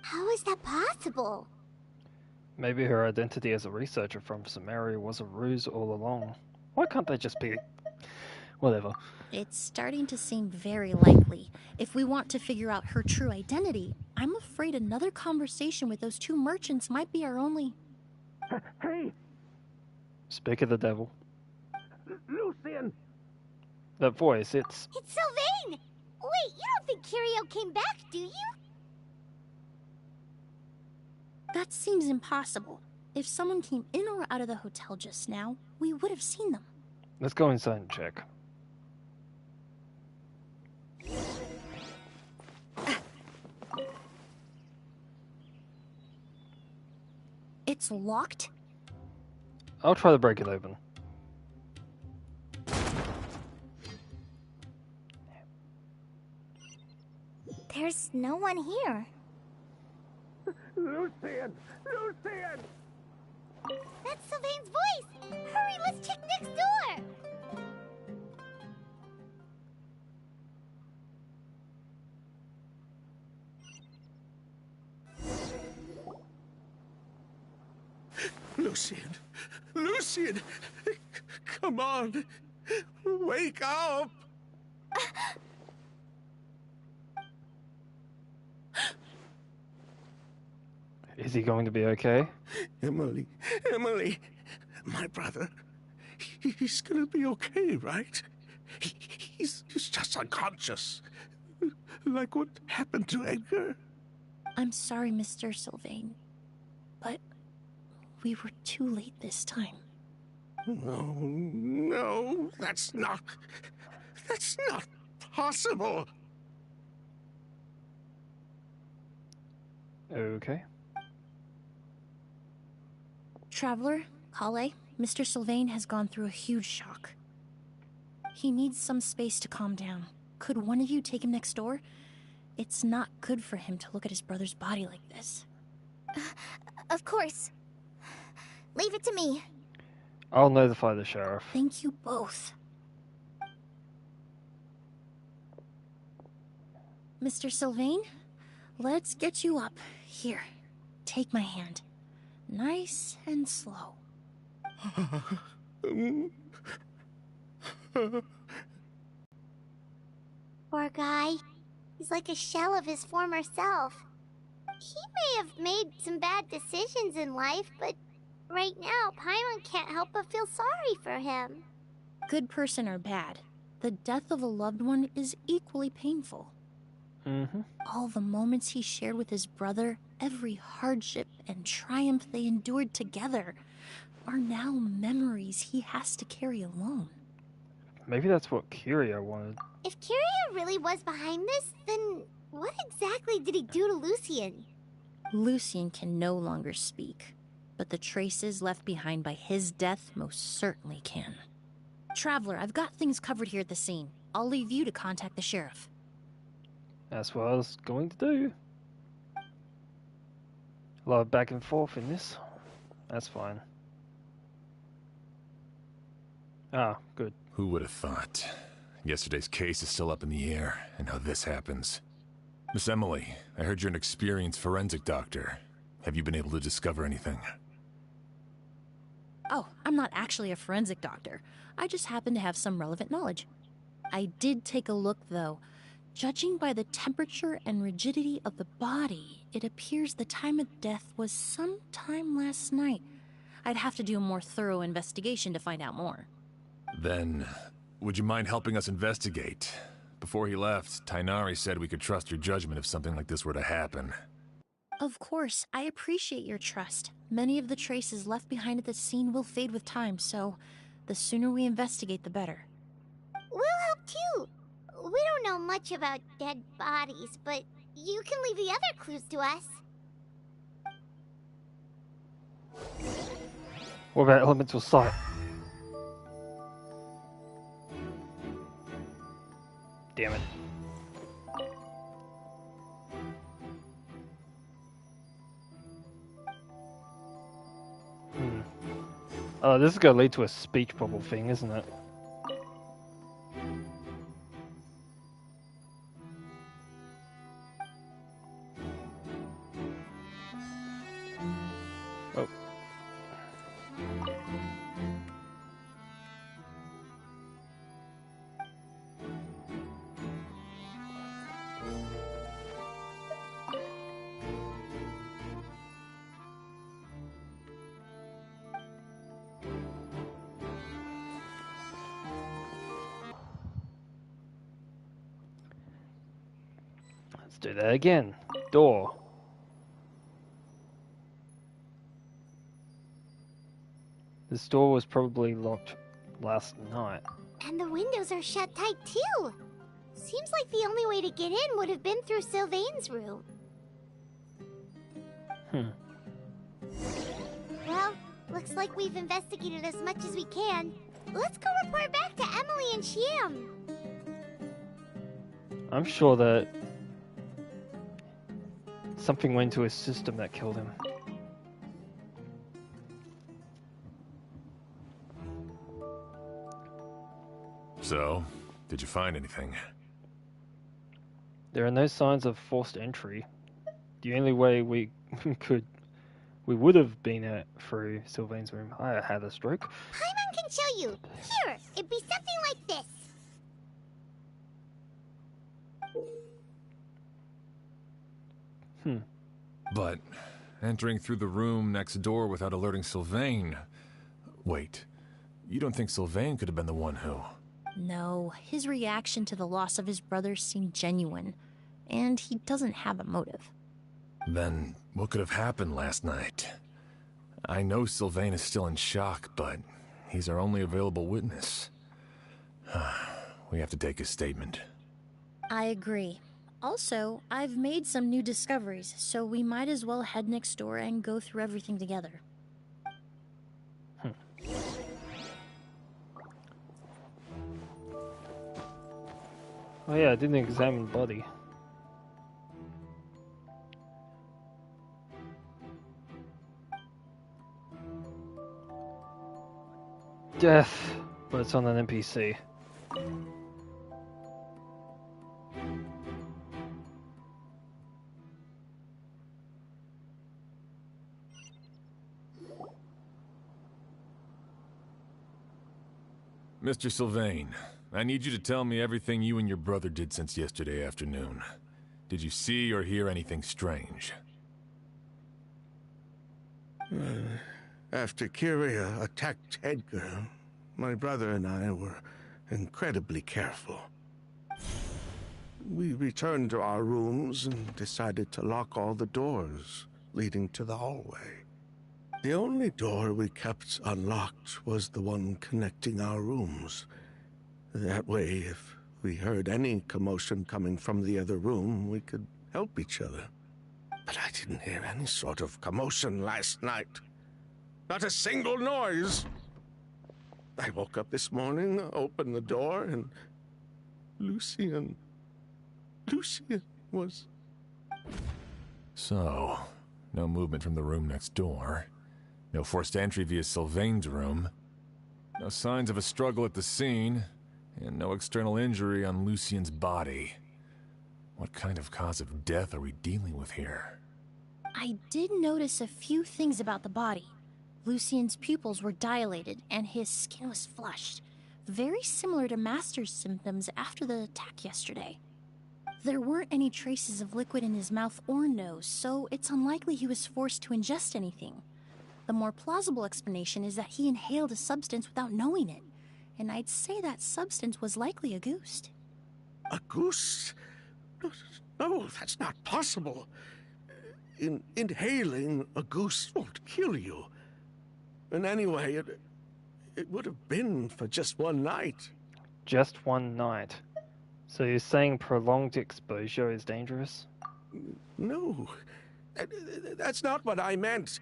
How is that possible? Maybe her identity as a researcher from Sumeru was a ruse all along. Why can't they just be... whatever. It's starting to seem very likely. If we want to figure out her true identity, I'm afraid another conversation with those two merchants might be our only... Hey, Speak of the devil. Lucian! That voice, it's... It's Sylvain! Wait, you don't think Kirio came back, do you? That seems impossible. If someone came in or out of the hotel just now, we would have seen them. Let's go inside and check. It's locked? I'll try to break it open. There's no one here. Lucian! Lucian! That's Sylvain's voice! Hurry, let's check next door! Lucian! Lucian! Come on! Wake up! Is he going to be okay? Emilie, my brother, he's gonna be okay, right? He's just unconscious. Like what happened to Edgar. I'm sorry, Mr. Sylvain, but we were too late this time. No, that's not... That's not possible. Okay. Traveler, Kale, Mr. Sylvain has gone through a huge shock. He needs some space to calm down. Could one of you take him next door? It's not good for him to look at his brother's body like this. Of course. Leave it to me. I'll notify the sheriff. Thank you both. Mr. Sylvain, let's get you up. Here, take my hand. Nice and slow. Poor guy. He's like a shell of his former self. He may have made some bad decisions in life, but right now, Paimon can't help but feel sorry for him. Good person or bad, the death of a loved one is equally painful. All the moments he shared with his brother, every hardship and triumph they endured together, are now memories he has to carry alone. Maybe that's what Kiria wanted. If Kiria really was behind this, then what exactly did he do to Lucien? Lucien can no longer speak, but the traces left behind by his death most certainly can. Traveler, I've got things covered here at the scene. I'll leave you to contact the sheriff. That's what I was going to do. A lot of back and forth in this. That's fine. Ah, good. Who would have thought? Yesterday's case is still up in the air, and now this happens. Miss Emilie, I heard you're an experienced forensic doctor. Have you been able to discover anything? Oh, I'm not actually a forensic doctor. I just happen to have some relevant knowledge. I did take a look, though. Judging by the temperature and rigidity of the body, it appears the time of death was sometime last night. I'd have to do a more thorough investigation to find out more. Then, would you mind helping us investigate? Before he left, Tainari said we could trust your judgment if something like this were to happen. Of course, I appreciate your trust. Many of the traces left behind at the scene will fade with time, so the sooner we investigate, the better. We'll help too. We don't know much about dead bodies, but you can leave the other clues to us. What about elemental sight? Damn it. Oh, this is going to lead to a speech bubble thing, isn't it? Oh. Let's do that again. Door. This door was probably locked last night. And the windows are shut tight too. Seems like the only way to get in would have been through Sylvain's room. Well, looks like we've investigated as much as we can. Let's go report back to Emilie and Shiam. I'm sure that something went into his system that killed him. So, did you find anything? There are no signs of forced entry. The only way we would have been through Sylvain's room. I had a stroke. Paimon can show you. Here, it'd be something like this. But entering through the room next door without alerting Sylvain... Wait, you don't think Sylvain could have been the one who... No, his reaction to the loss of his brother seemed genuine, and he doesn't have a motive. Then what could have happened last night? I know Sylvain is still in shock, but he's our only available witness. We have to take his statement. I agree. Also, I've made some new discoveries, so we might as well head next door and go through everything together. Oh yeah, I didn't examine the body. Death, but it's on an NPC. Mr. Sylvain, I need you to tell me everything you and your brother did since yesterday afternoon. Did you see or hear anything strange? After Kyria attacked Edgar, my brother and I were incredibly careful. We returned to our rooms and decided to lock all the doors leading to the hallway. The only door we kept unlocked was the one connecting our rooms. That way, if we heard any commotion coming from the other room, we could help each other. But I didn't hear any sort of commotion last night. Not a single noise. I woke up this morning, opened the door, and Lucian was... So, no movement from the room next door. No forced entry via Sylvain's room. No signs of a struggle at the scene. And no external injury on Lucian's body. What kind of cause of death are we dealing with here? I did notice a few things about the body. Lucian's pupils were dilated and his skin was flushed, very similar to Master's symptoms after the attack yesterday. There weren't any traces of liquid in his mouth or nose, so it's unlikely he was forced to ingest anything. The more plausible explanation is that he inhaled a substance without knowing it, and I'd say that substance was likely a ghost. A goose? No, that's not possible. Inhaling a goose won't kill you. And anyway, it would have been for just one night. Just one night. So you're saying prolonged exposure is dangerous? No, that's not what I meant.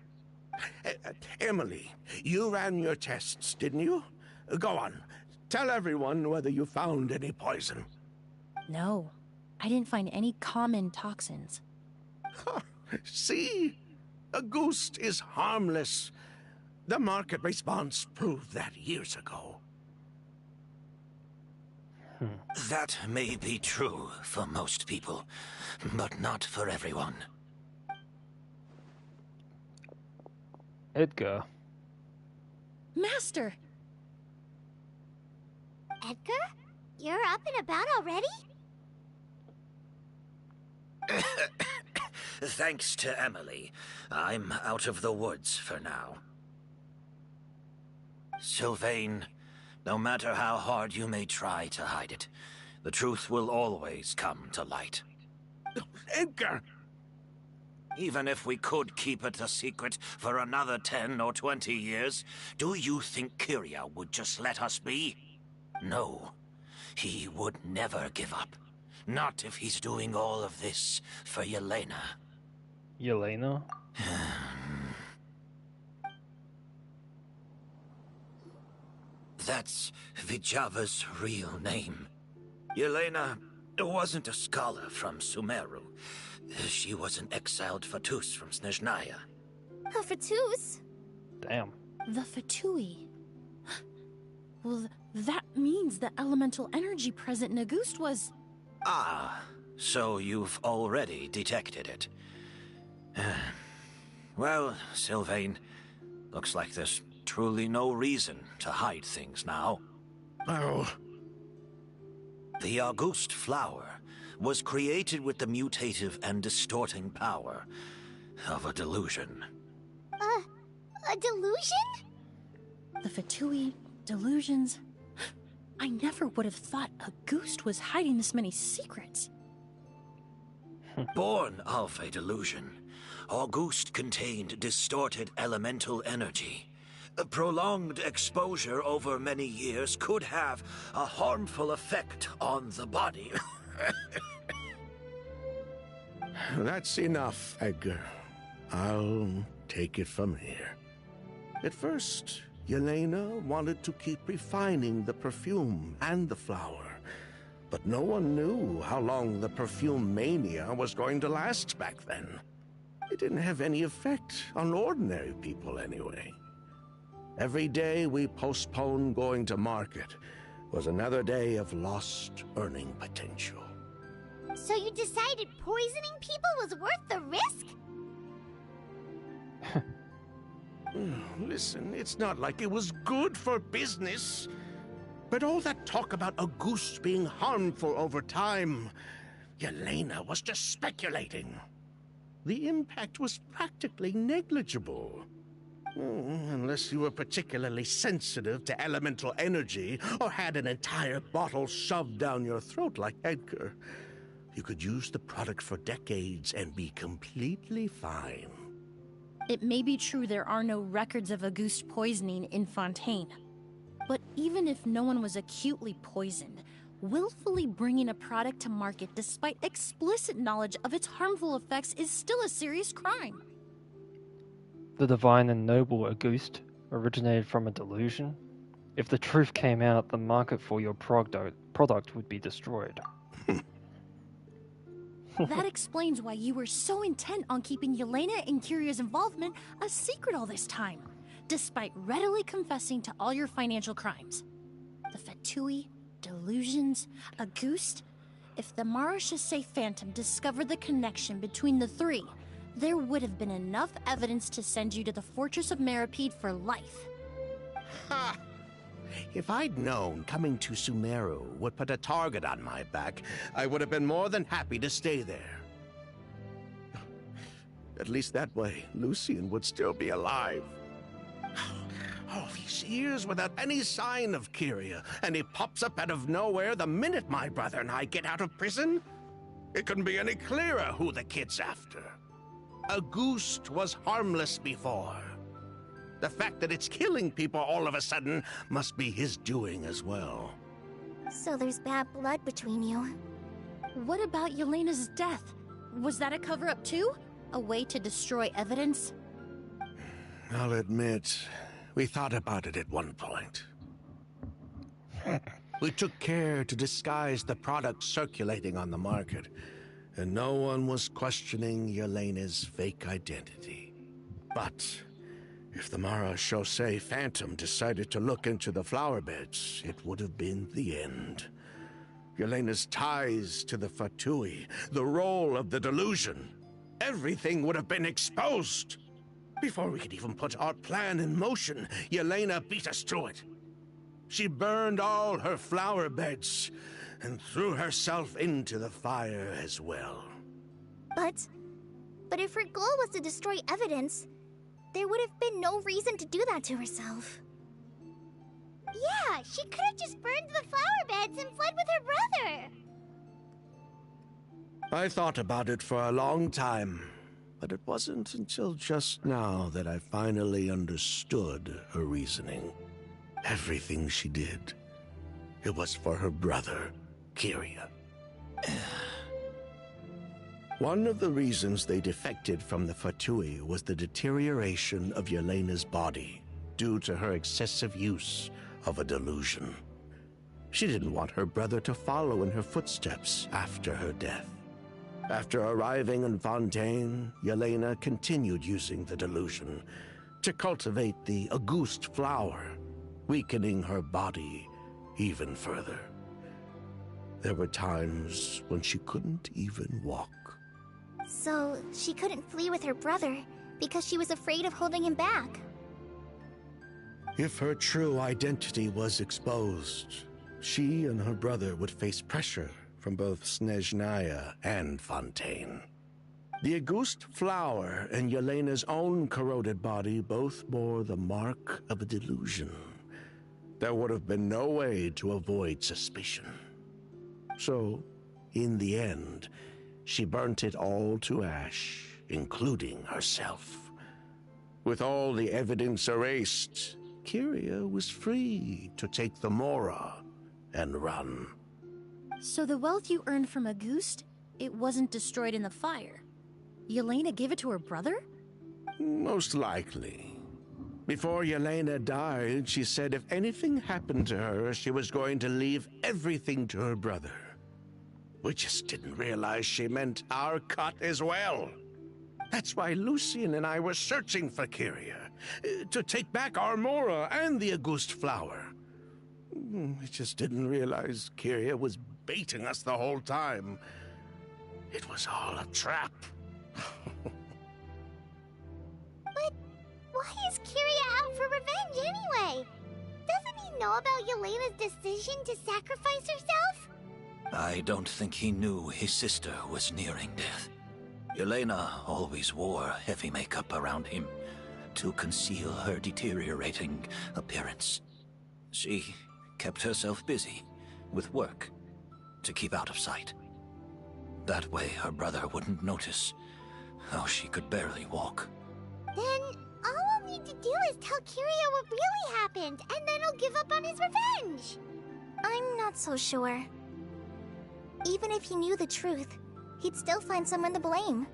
Emilie, you ran your tests, didn't you? Go on. Tell everyone whether you found any poison. No, I didn't find any common toxins. See? A ghost is harmless. The market response proved that years ago. That may be true for most people, but not for everyone. Edgar. Master! Edgar? You're up and about already? Thanks to Emilie, I'm out of the woods for now. Sylvain, no matter how hard you may try to hide it, the truth will always come to light. Edgar! Even if we could keep it a secret for another 10 or 20 years, do you think Kyria would just let us be? No, he would never give up. Not if he's doing all of this for Yelena. Yelena? That's Vijava's real name. Yelena wasn't a scholar from Sumeru. She was an exiled Fatus from Snezhnaya. A Fatus? Damn. The Fatui. Well, that means the elemental energy present in Auguste was... Ah, so you've already detected it. Well, Sylvain, looks like there's truly no reason to hide things now. Oh. The Auguste flower was created with the mutative and distorting power of a delusion. A delusion? The Fatui, delusions... I never would have thought Auguste was hiding this many secrets. Born of a delusion, Auguste contained distorted elemental energy. Prolonged exposure over many years could have a harmful effect on the body. That's enough, Edgar. I'll take it from here. At first, Yelena wanted to keep refining the perfume and the flower, but no one knew how long the perfume mania was going to last back then. It didn't have any effect on ordinary people anyway. Every day we postponed going to market was another day of lost earning potential. So you decided poisoning people was worth the risk? Listen, it's not like it was good for business. But all that talk about a goose being harmful over time, Yelena was just speculating. The impact was practically negligible. Unless you were particularly sensitive to elemental energy or had an entire bottle shoved down your throat like Edgar. You could use the product for decades and be completely fine. It may be true there are no records of Auguste poisoning in Fontaine. But even if no one was acutely poisoned, willfully bringing a product to market despite explicit knowledge of its harmful effects is still a serious crime. The divine and noble Auguste originated from a delusion. If the truth came out, the market for your product would be destroyed. That explains why you were so intent on keeping Yelena and Kyria's involvement a secret all this time, despite readily confessing to all your financial crimes. The Fatui, delusions, Auguste. If the Marechaussee Phantom discovered the connection between the three, there would have been enough evidence to send you to the Fortress of Meripede for life. Ha! If I'd known coming to Sumeru would put a target on my back, I would have been more than happy to stay there. At least that way, Lucien would still be alive. All these years without any sign of Kyria, and he pops up out of nowhere the minute my brother and I get out of prison? It couldn't be any clearer who the kid's after. Auguste was harmless before. The fact that it's killing people all of a sudden must be his doing as well. So there's bad blood between you. What about Yelena's death? Was that a cover-up too? A way to destroy evidence? I'll admit, we thought about it at one point. We took care to disguise the product circulating on the market, and no one was questioning Yelena's fake identity. But if the Marechaussee Phantom decided to look into the flower beds, it would have been the end. Yelena's ties to the Fatui, the role of the delusion, everything would have been exposed. Before we could even put our plan in motion, Yelena beat us to it. She burned all her flower beds and threw herself into the fire as well. But if her goal was to destroy evidence, there would have been no reason to do that to herself. Yeah, she could have just burned the flower beds and fled with her brother. I thought about it for a long time, but it wasn't until just now that I finally understood her reasoning. Everything she did, it was for her brother, Kyria. One of the reasons they defected from the Fatui was the deterioration of Yelena's body due to her excessive use of a delusion. She didn't want her brother to follow in her footsteps after her death. After arriving in Fontaine, Yelena continued using the delusion to cultivate the Auguste flower, weakening her body even further. There were times when she couldn't even walk. So she couldn't flee with her brother because she was afraid of holding him back. If her true identity was exposed, she and her brother would face pressure from both Snezhnaya and Fontaine. The Auguste flower and Yelena's own corroded body both bore the mark of a delusion. There would have been no way to avoid suspicion. So, in the end, she burnt it all to ash, including herself. With all the evidence erased, Kyria was free to take the Mora and run. So the wealth you earned from Auguste, it wasn't destroyed in the fire. Yelena gave it to her brother? Most likely. Before Yelena died, she said if anything happened to her, she was going to leave everything to her brother. We just didn't realize she meant our cut as well. That's why Lucien and I were searching for Kyria, to take back our Mora and the Auguste flower. We just didn't realize Kyria was baiting us the whole time. It was all a trap. But why is Kyria out for revenge anyway? Doesn't he know about Yelena's decision to sacrifice herself? I don't think he knew his sister was nearing death. Yelena always wore heavy makeup around him to conceal her deteriorating appearance. She kept herself busy with work to keep out of sight. That way her brother wouldn't notice how she could barely walk. Then all we'll need to do is tell Kyria what really happened, and then he'll give up on his revenge. I'm not so sure. Even if he knew the truth, he'd still find someone to blame.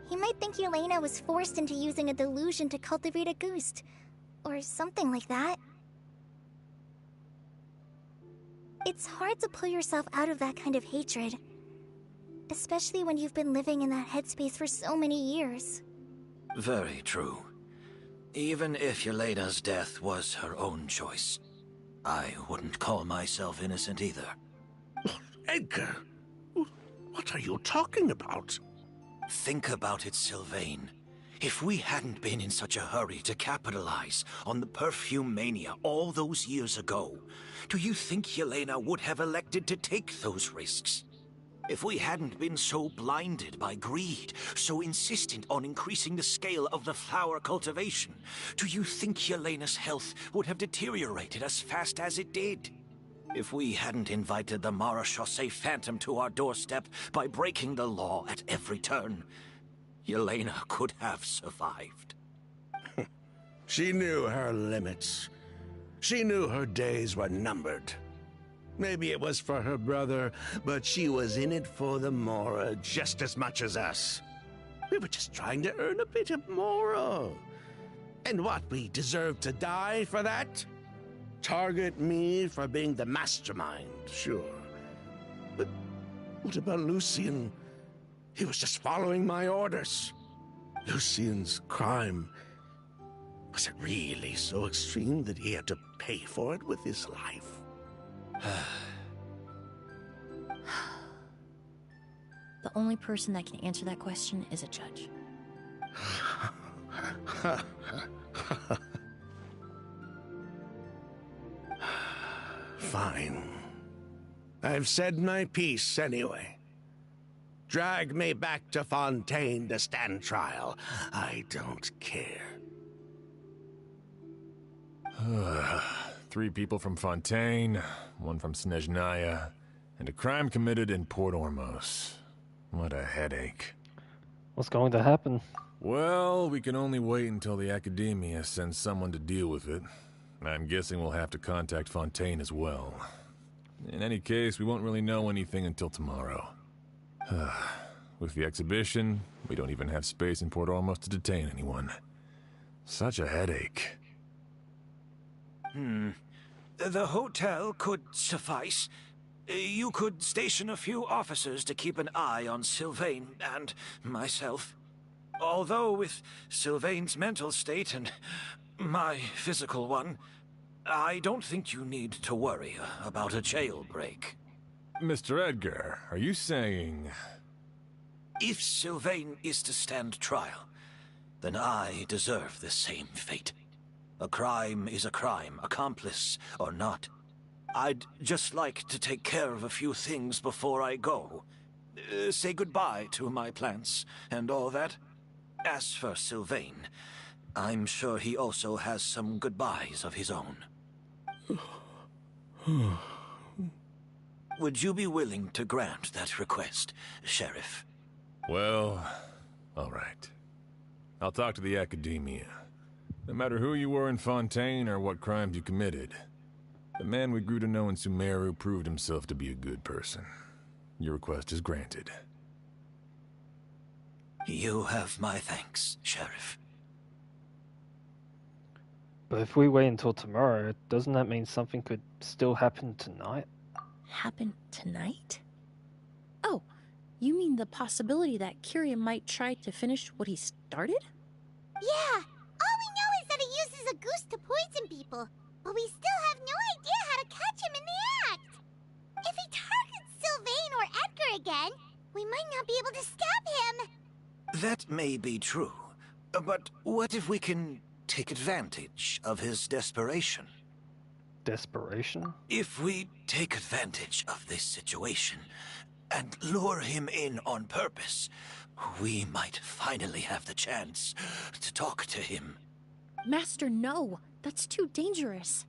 He might think Yelena was forced into using a delusion to cultivate Auguste, or something like that. It's hard to pull yourself out of that kind of hatred, especially when you've been living in that headspace for so many years. Very true. Even if Yelena's death was her own choice, I wouldn't call myself innocent either. Edgar, what are you talking about? Think about it, Sylvain. If we hadn't been in such a hurry to capitalize on the perfume mania all those years ago, do you think Yelena would have elected to take those risks? If we hadn't been so blinded by greed, so insistent on increasing the scale of the flower cultivation, do you think Yelena's health would have deteriorated as fast as it did? If we hadn't invited the Marechaussee Phantom to our doorstep by breaking the law at every turn, Yelena could have survived. She knew her limits. She knew her days were numbered. Maybe it was for her brother, but she was in it for the Mora just as much as us. We were just trying to earn a bit of Mora. And what, we deserve to die for that? Target me for being the mastermind, sure. But what about Lucien? He was just following my orders. Lucien's crime, was it really so extreme that he had to pay for it with his life? The only person that can answer that question is a judge. Fine. I've said my piece anyway. Drag me back to Fontaine to stand trial. I don't care. 3 people from Fontaine, 1 from Snezhnaya, and a crime committed in Port Ormos. What a headache. What's going to happen? Well, we can only wait until the Academia sends someone to deal with it. I'm guessing we'll have to contact Fontaine as well. In any case, we won't really know anything until tomorrow. With the exhibition, we don't even have space in Port Ormos to detain anyone. Such a headache. The hotel could suffice. You could station a few officers to keep an eye on Sylvain and myself. Although with Sylvain's mental state and my physical one, I don't think you need to worry about a jailbreak. Mr. Edgar, are you saying... If Sylvain is to stand trial, then I deserve the same fate. A crime is a crime, accomplice or not. I'd just like to take care of a few things before I go. Say goodbye to my plants and all that. As for Sylvain, I'm sure he also has some goodbyes of his own. Would you be willing to grant that request, Sheriff? Well, all right. I'll talk to the Academia. No matter who you were in Fontaine or what crimes you committed, the man we grew to know in Sumeru proved himself to be a good person. Your request is granted. You have my thanks, Sheriff. But if we wait until tomorrow, doesn't that mean something could still happen tonight? Happen tonight? Oh, you mean the possibility that Kiria might try to finish what he started? Yeah, all we know is that he uses a goose to poison people, but we still have no idea how to catch him in the act. If he targets Sylvain or Edgar again, we might not be able to stop him. That may be true, but what if we can take advantage of his desperation? Desperation? If we take advantage of this situation and lure him in on purpose, we might finally have the chance to talk to him. Master, no. That's too dangerous.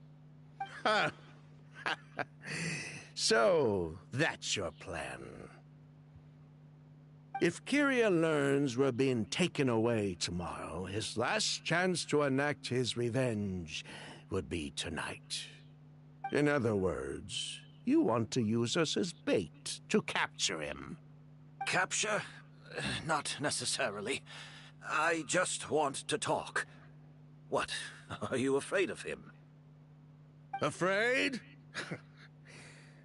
So, that's your plan. If Kiria learns we're being taken away tomorrow, his last chance to enact his revenge would be tonight. In other words, you want to use us as bait to capture him. Capture? Not necessarily. I just want to talk. What? Are you afraid of him? Afraid?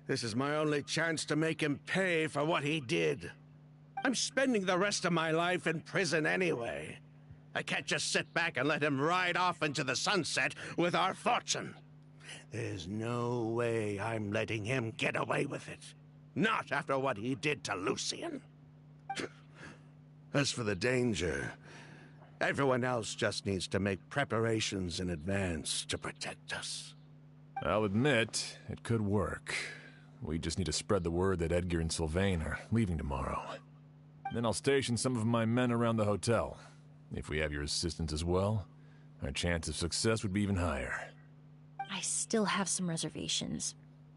This is my only chance to make him pay for what he did. I'm spending the rest of my life in prison anyway. I can't just sit back and let him ride off into the sunset with our fortune. There's no way I'm letting him get away with it. Not after what he did to Lucien. As for the danger, everyone else just needs to make preparations in advance to protect us. I'll admit, it could work. We just need to spread the word that Edgar and Sylvain are leaving tomorrow. Then I'll station some of my men around the hotel. If we have your assistance as well, our chance of success would be even higher. I still have some reservations.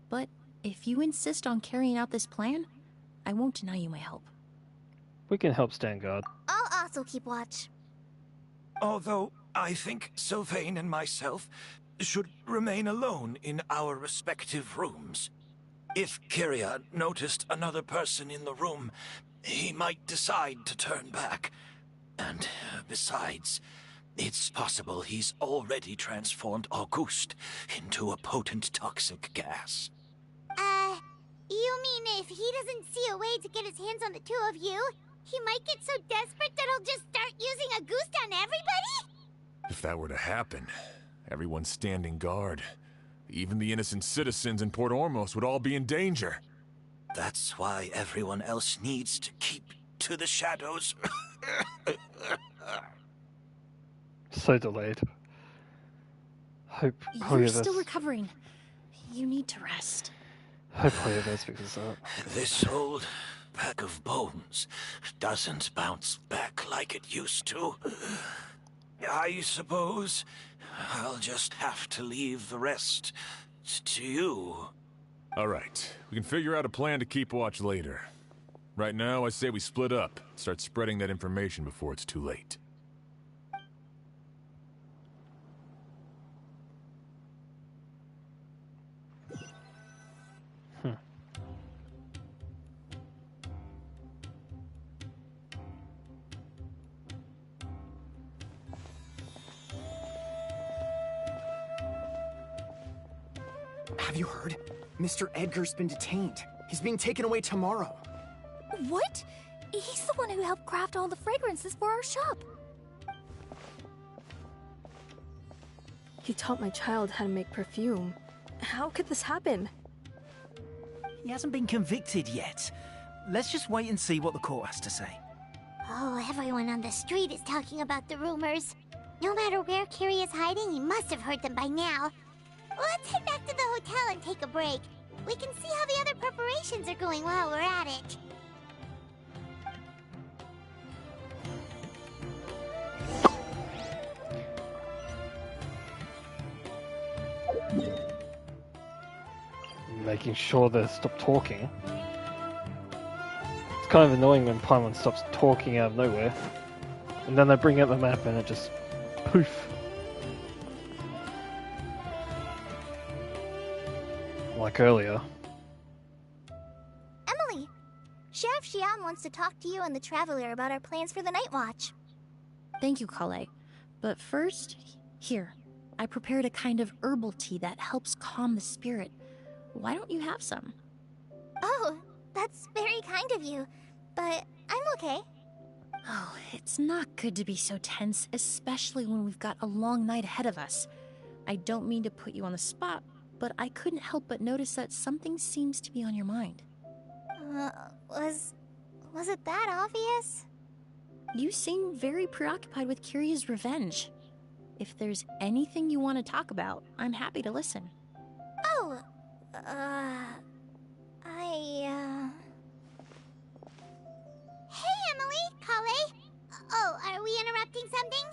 But if you insist on carrying out this plan, I won't deny you my help. We can help stand guard. I'll also keep watch. Although I think Sylvain and myself should remain alone in our respective rooms. If Kiria noticed another person in the room, he might decide to turn back. And besides, it's possible he's already transformed Auguste into a potent toxic gas. You mean if he doesn't see a way to get his hands on the two of you, he might get so desperate that he'll just start using Auguste on everybody? If that were to happen, everyone standing guard, even the innocent citizens in Port Ormos would all be in danger. That's why everyone else needs to keep to the shadows. So delayed. Hope You're still recovering. You need to rest. Hopefully this because This old pack of bones doesn't bounce back like it used to. I suppose I'll just have to leave the rest to you. All right, we can figure out a plan to keep watch later. Right now, I say we split up, start spreading that information before it's too late. Have you heard? Mr. Edgar's been detained. He's being taken away tomorrow. What? He's the one who helped craft all the fragrances for our shop. He taught my child how to make perfume. How could this happen? He hasn't been convicted yet. Let's just wait and see what the court has to say. Oh, everyone on the street is talking about the rumors. No matter where Kiria is hiding, he must have heard them by now. Let's head back to the hotel and take a break. We can see how the other preparations are going while we're at it. Making sure they stop talking. It's kind of annoying when Paimon stops talking out of nowhere. And then they bring out the map and it just poof. back earlier. Emilie, Chef Xian wants to talk to you and the Traveler about our plans for the Night Watch. Thank you, Kale. But first, here, I prepared a kind of herbal tea that helps calm the spirit. Why don't you have some? Oh, that's very kind of you, but I'm okay. Oh, it's not good to be so tense, especially when we've got a long night ahead of us. I don't mean to put you on the spot, but I couldn't help but notice that something seems to be on your mind. Was it that obvious? You seem very preoccupied with Kiria's revenge. If there's anything you want to talk about, I'm happy to listen. Oh, Hey, Emilie, Kale. Oh, are we interrupting something?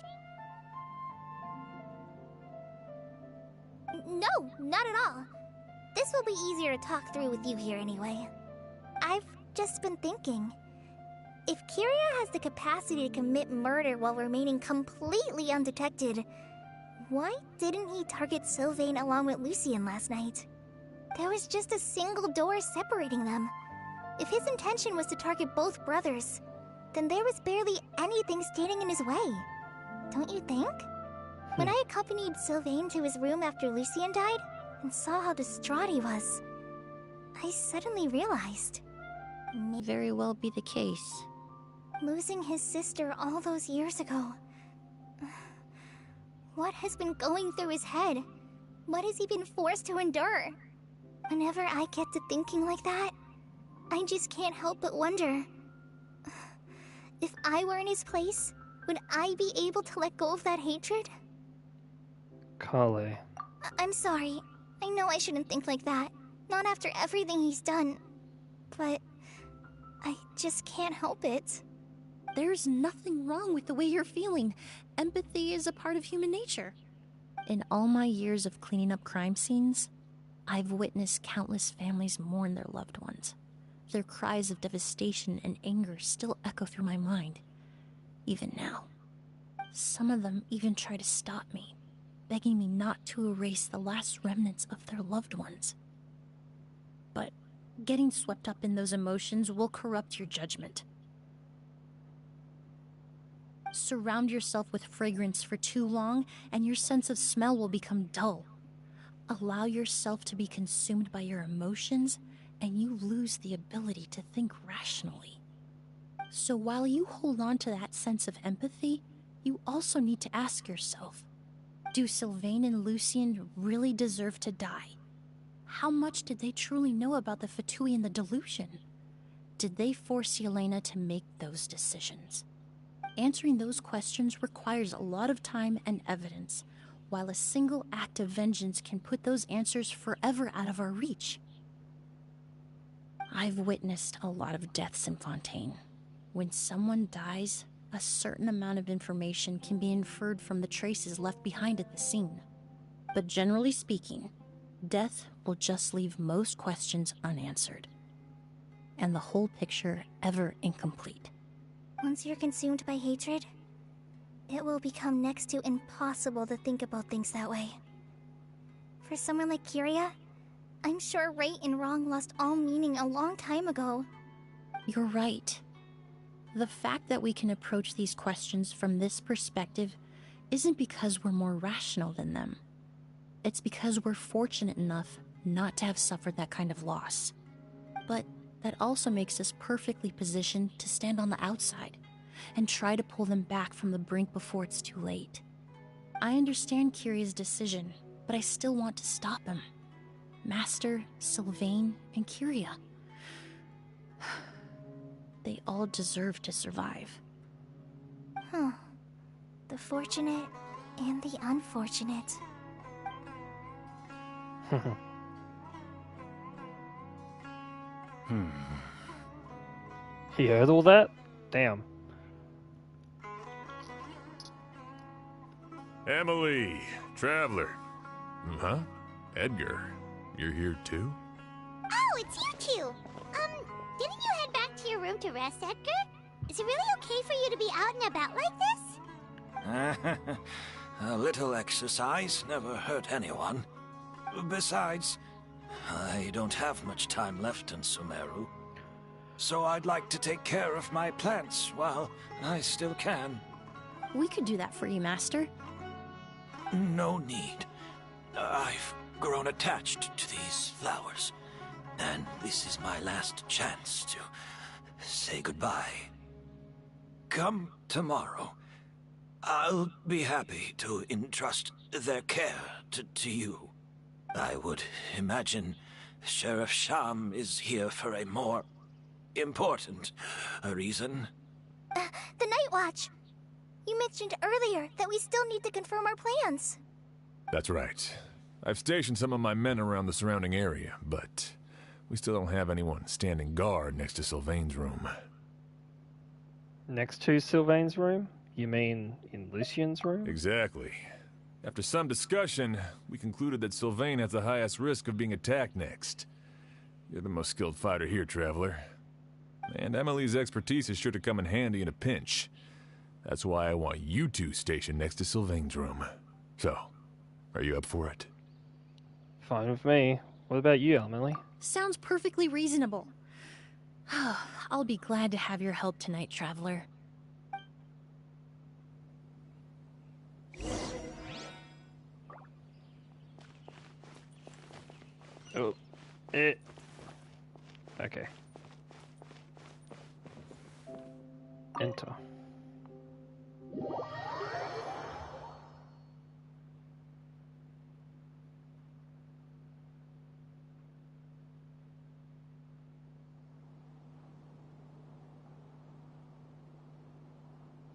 No, not at all. This will be easier to talk through with you here anyway. I've just been thinking. If Kiria has the capacity to commit murder while remaining completely undetected, why didn't he target Sylvain along with Lucien last night? There was just a single door separating them. If his intention was to target both brothers, then there was barely anything standing in his way. Don't you think? When I accompanied Sylvain to his room after Lucien died, and saw how distraught he was, I suddenly realized... May very well be the case. Losing his sister all those years ago... What has been going through his head? What has he been forced to endure? Whenever I get to thinking like that, I just can't help but wonder... If I were in his place, would I be able to let go of that hatred? Kale. I'm sorry. I know I shouldn't think like that. Not after everything he's done. But... I just can't help it. There's nothing wrong with the way you're feeling. Empathy is a part of human nature. In all my years of cleaning up crime scenes, I've witnessed countless families mourn their loved ones. Their cries of devastation and anger still echo through my mind, even now. Some of them even try to stop me, begging me not to erase the last remnants of their loved ones. But getting swept up in those emotions will corrupt your judgment. Surround yourself with fragrance for too long, and your sense of smell will become dull. Allow yourself to be consumed by your emotions, and you lose the ability to think rationally. So while you hold on to that sense of empathy, you also need to ask yourself, do Sylvain and Lucien really deserve to die? How much did they truly know about the Fatui and the delusion? Did they force Yelena to make those decisions? Answering those questions requires a lot of time and evidence, while a single act of vengeance can put those answers forever out of our reach. I've witnessed a lot of deaths in Fontaine. When someone dies, a certain amount of information can be inferred from the traces left behind at the scene. But generally speaking, death will just leave most questions unanswered, and the whole picture ever incomplete. Once you're consumed by hatred, it will become next to impossible to think about things that way. For someone like Kiria, I'm sure right and wrong lost all meaning a long time ago. You're right. The fact that we can approach these questions from this perspective isn't because we're more rational than them. It's because we're fortunate enough not to have suffered that kind of loss. But that also makes us perfectly positioned to stand on the outside and try to pull them back from the brink before it's too late. I understand Kiria's decision, but I still want to stop him. Master, Sylvain, and Kiria. They all deserve to survive. Huh. The fortunate and the unfortunate. He heard all that? Damn. Emilie, Traveler. Huh? Edgar, you're here too? Oh, it's you two! Didn't you head back to your room to rest, Edgar? Is it really okay for you to be out and about like this? A little exercise never hurt anyone. Besides, I don't have much time left in Sumeru, so I'd like to take care of my plants while I still can. We could do that for you, Master. No need. I've grown attached to these flowers, and this is my last chance to say goodbye. Come tomorrow. I'll be happy to entrust their care to you. I would imagine Sheriff Sham is here for a more important reason. The Night Watch! You mentioned earlier that we still need to confirm our plans. That's right. I've stationed some of my men around the surrounding area, but we still don't have anyone standing guard next to Sylvain's room. Next to Sylvain's room? You mean in Lucien's room? Exactly. After some discussion, we concluded that Sylvain has the highest risk of being attacked next. You're the most skilled fighter here, Traveler. And Emilie's expertise is sure to come in handy in a pinch. That's why I want you two stationed next to Sylvain's room. So, are you up for it? Fine with me. What about you, Emilie? Sounds perfectly reasonable. I'll be glad to have your help tonight, Traveler. Oh. Okay. Enter.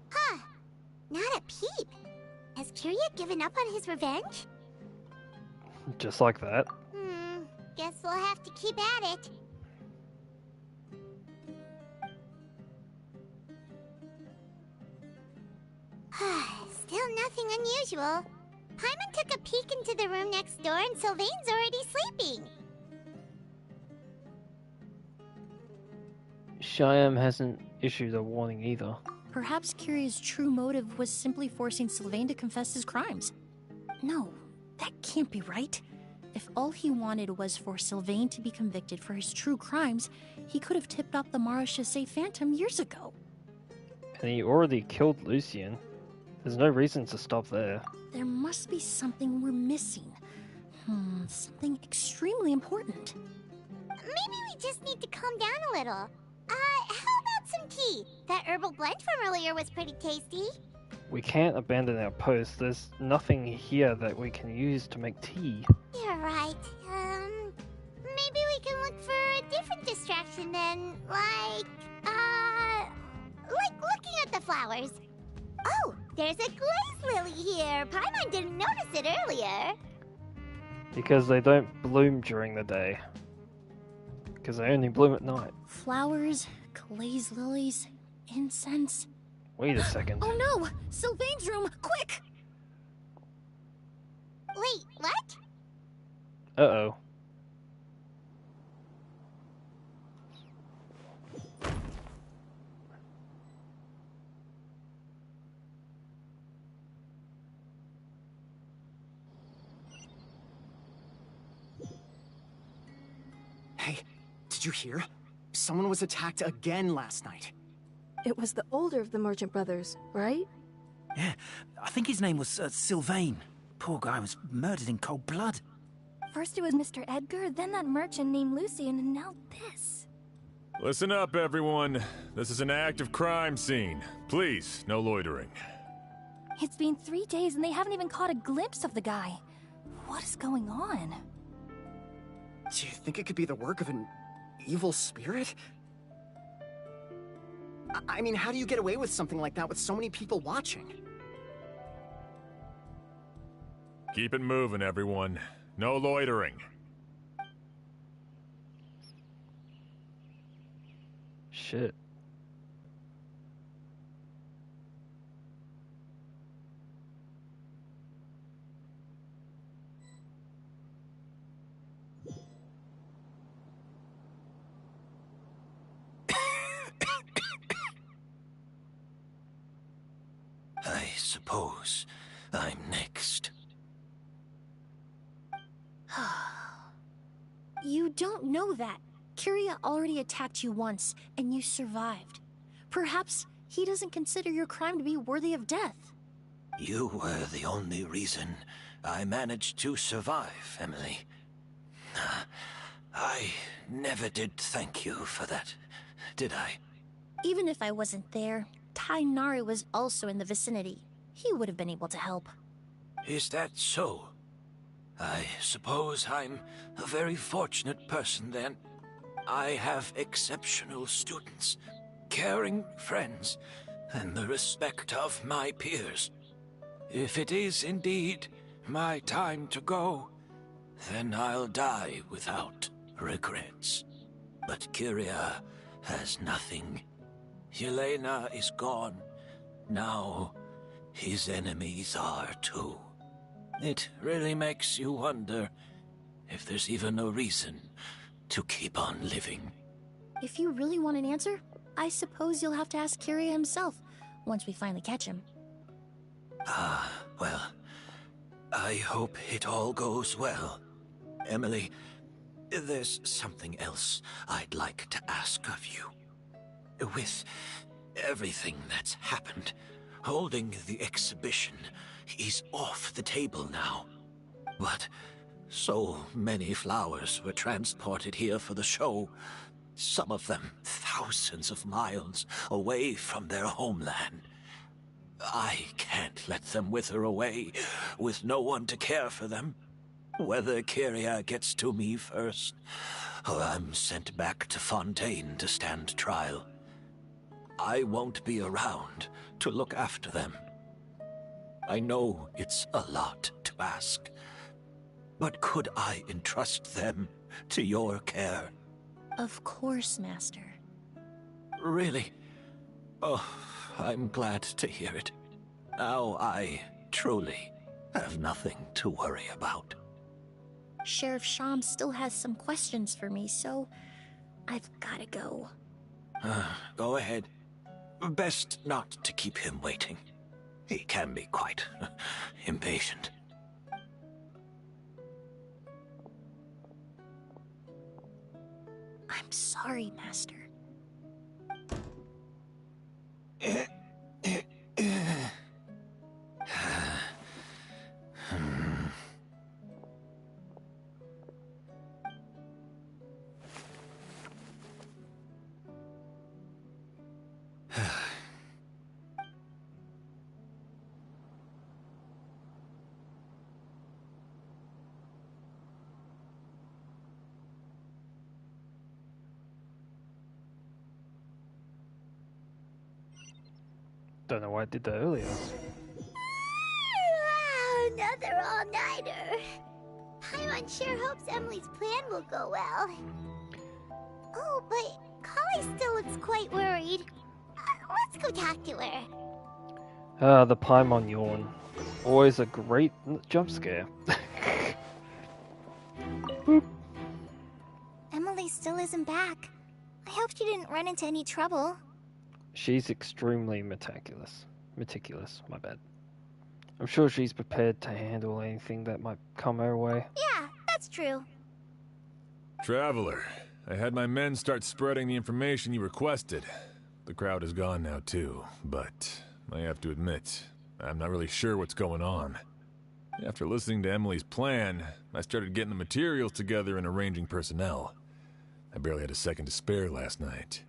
Huh. Not a peep. Has Kirya given up on his revenge? Just like that. Guess we'll have to keep at it. Still nothing unusual. Paimon took a peek into the room next door and Sylvain's already sleeping. Shyam hasn't issued a warning either. Perhaps Kirya's true motive was simply forcing Sylvain to confess his crimes. No, that can't be right. If all he wanted was for Sylvain to be convicted for his true crimes, he could have tipped off the Marechaussee Phantom years ago. And he already killed Lucien. There's no reason to stop there. There must be something we're missing. Something extremely important. Maybe we just need to calm down a little. How about some tea? That herbal blend from earlier was pretty tasty. We can't abandon our post. There's nothing here that we can use to make tea. You're right. Maybe we can look for a different distraction then, like looking at the flowers. Oh, there's a glaze lily here. Paimon didn't notice it earlier. Because they don't bloom during the day. Because they only bloom at night. Flowers, glaze lilies, incense. Wait a second. Oh no! Sylvain's room! Quick! Wait, what? Uh-oh. Hey, did you hear? Someone was attacked again last night. It was the older of the merchant brothers, right? Yeah, I think his name was Sylvain. Poor guy was murdered in cold blood. First it was Mr. Edgar, then that merchant named Lucien, and now this. Listen up, everyone. This is an active crime scene. Please, no loitering. It's been 3 days and they haven't even caught a glimpse of the guy. What is going on? Do you think it could be the work of an evil spirit? I mean, how do you get away with something like that with so many people watching? Keep it moving, everyone. No loitering. Shit. I suppose I'm next. You don't know that. Kiria already attacked you once, and you survived. Perhaps he doesn't consider your crime to be worthy of death. You were the only reason I managed to survive, Emilie. I never did thank you for that, did I? Even if I wasn't there, Tainari was also in the vicinity. He would have been able to help. Is that so? I suppose I'm a very fortunate person then. I have exceptional students, caring friends, and the respect of my peers. If it is indeed my time to go, then I'll die without regrets. But Kiria has nothing. Yelena is gone. Now, his enemies are too. It really makes you wonder if there's even a reason to keep on living. If you really want an answer, I suppose you'll have to ask Kiria himself, once we finally catch him. Well, I hope it all goes well. Emilie, there's something else I'd like to ask of you. With everything that's happened, holding the exhibition is off the table now. But so many flowers were transported here for the show, some of them thousands of miles away from their homeland. I can't let them wither away with no one to care for them. Whether Kiria gets to me first, or I'm sent back to Fontaine to stand trial, I won't be around to look after them. I know it's a lot to ask, but could I entrust them to your care? Of course, Master. Really? Oh, I'm glad to hear it. Now I truly have nothing to worry about. Sheriff Sham still has some questions for me, so I've gotta go. Go ahead. Best not to keep him waiting. He can be quite impatient. I'm sorry, Master. Don't know why I did that earlier. Another all-nighter. Paimon sure hopes Emilie's plan will go well. Oh, but Kali still looks quite worried. Let's go talk to her. The Paimon yawn. Always a great jump scare. Boop. Emilie still isn't back. I hope she didn't run into any trouble. She's extremely meticulous. My bad. I'm sure she's prepared to handle anything that might come her way. Yeah, that's true. Traveler, I had my men start spreading the information you requested. The crowd is gone now too, but I have to admit, I'm not really sure what's going on. After listening to Emilie's plan, I started getting the materials together and arranging personnel. I barely had a second to spare last night.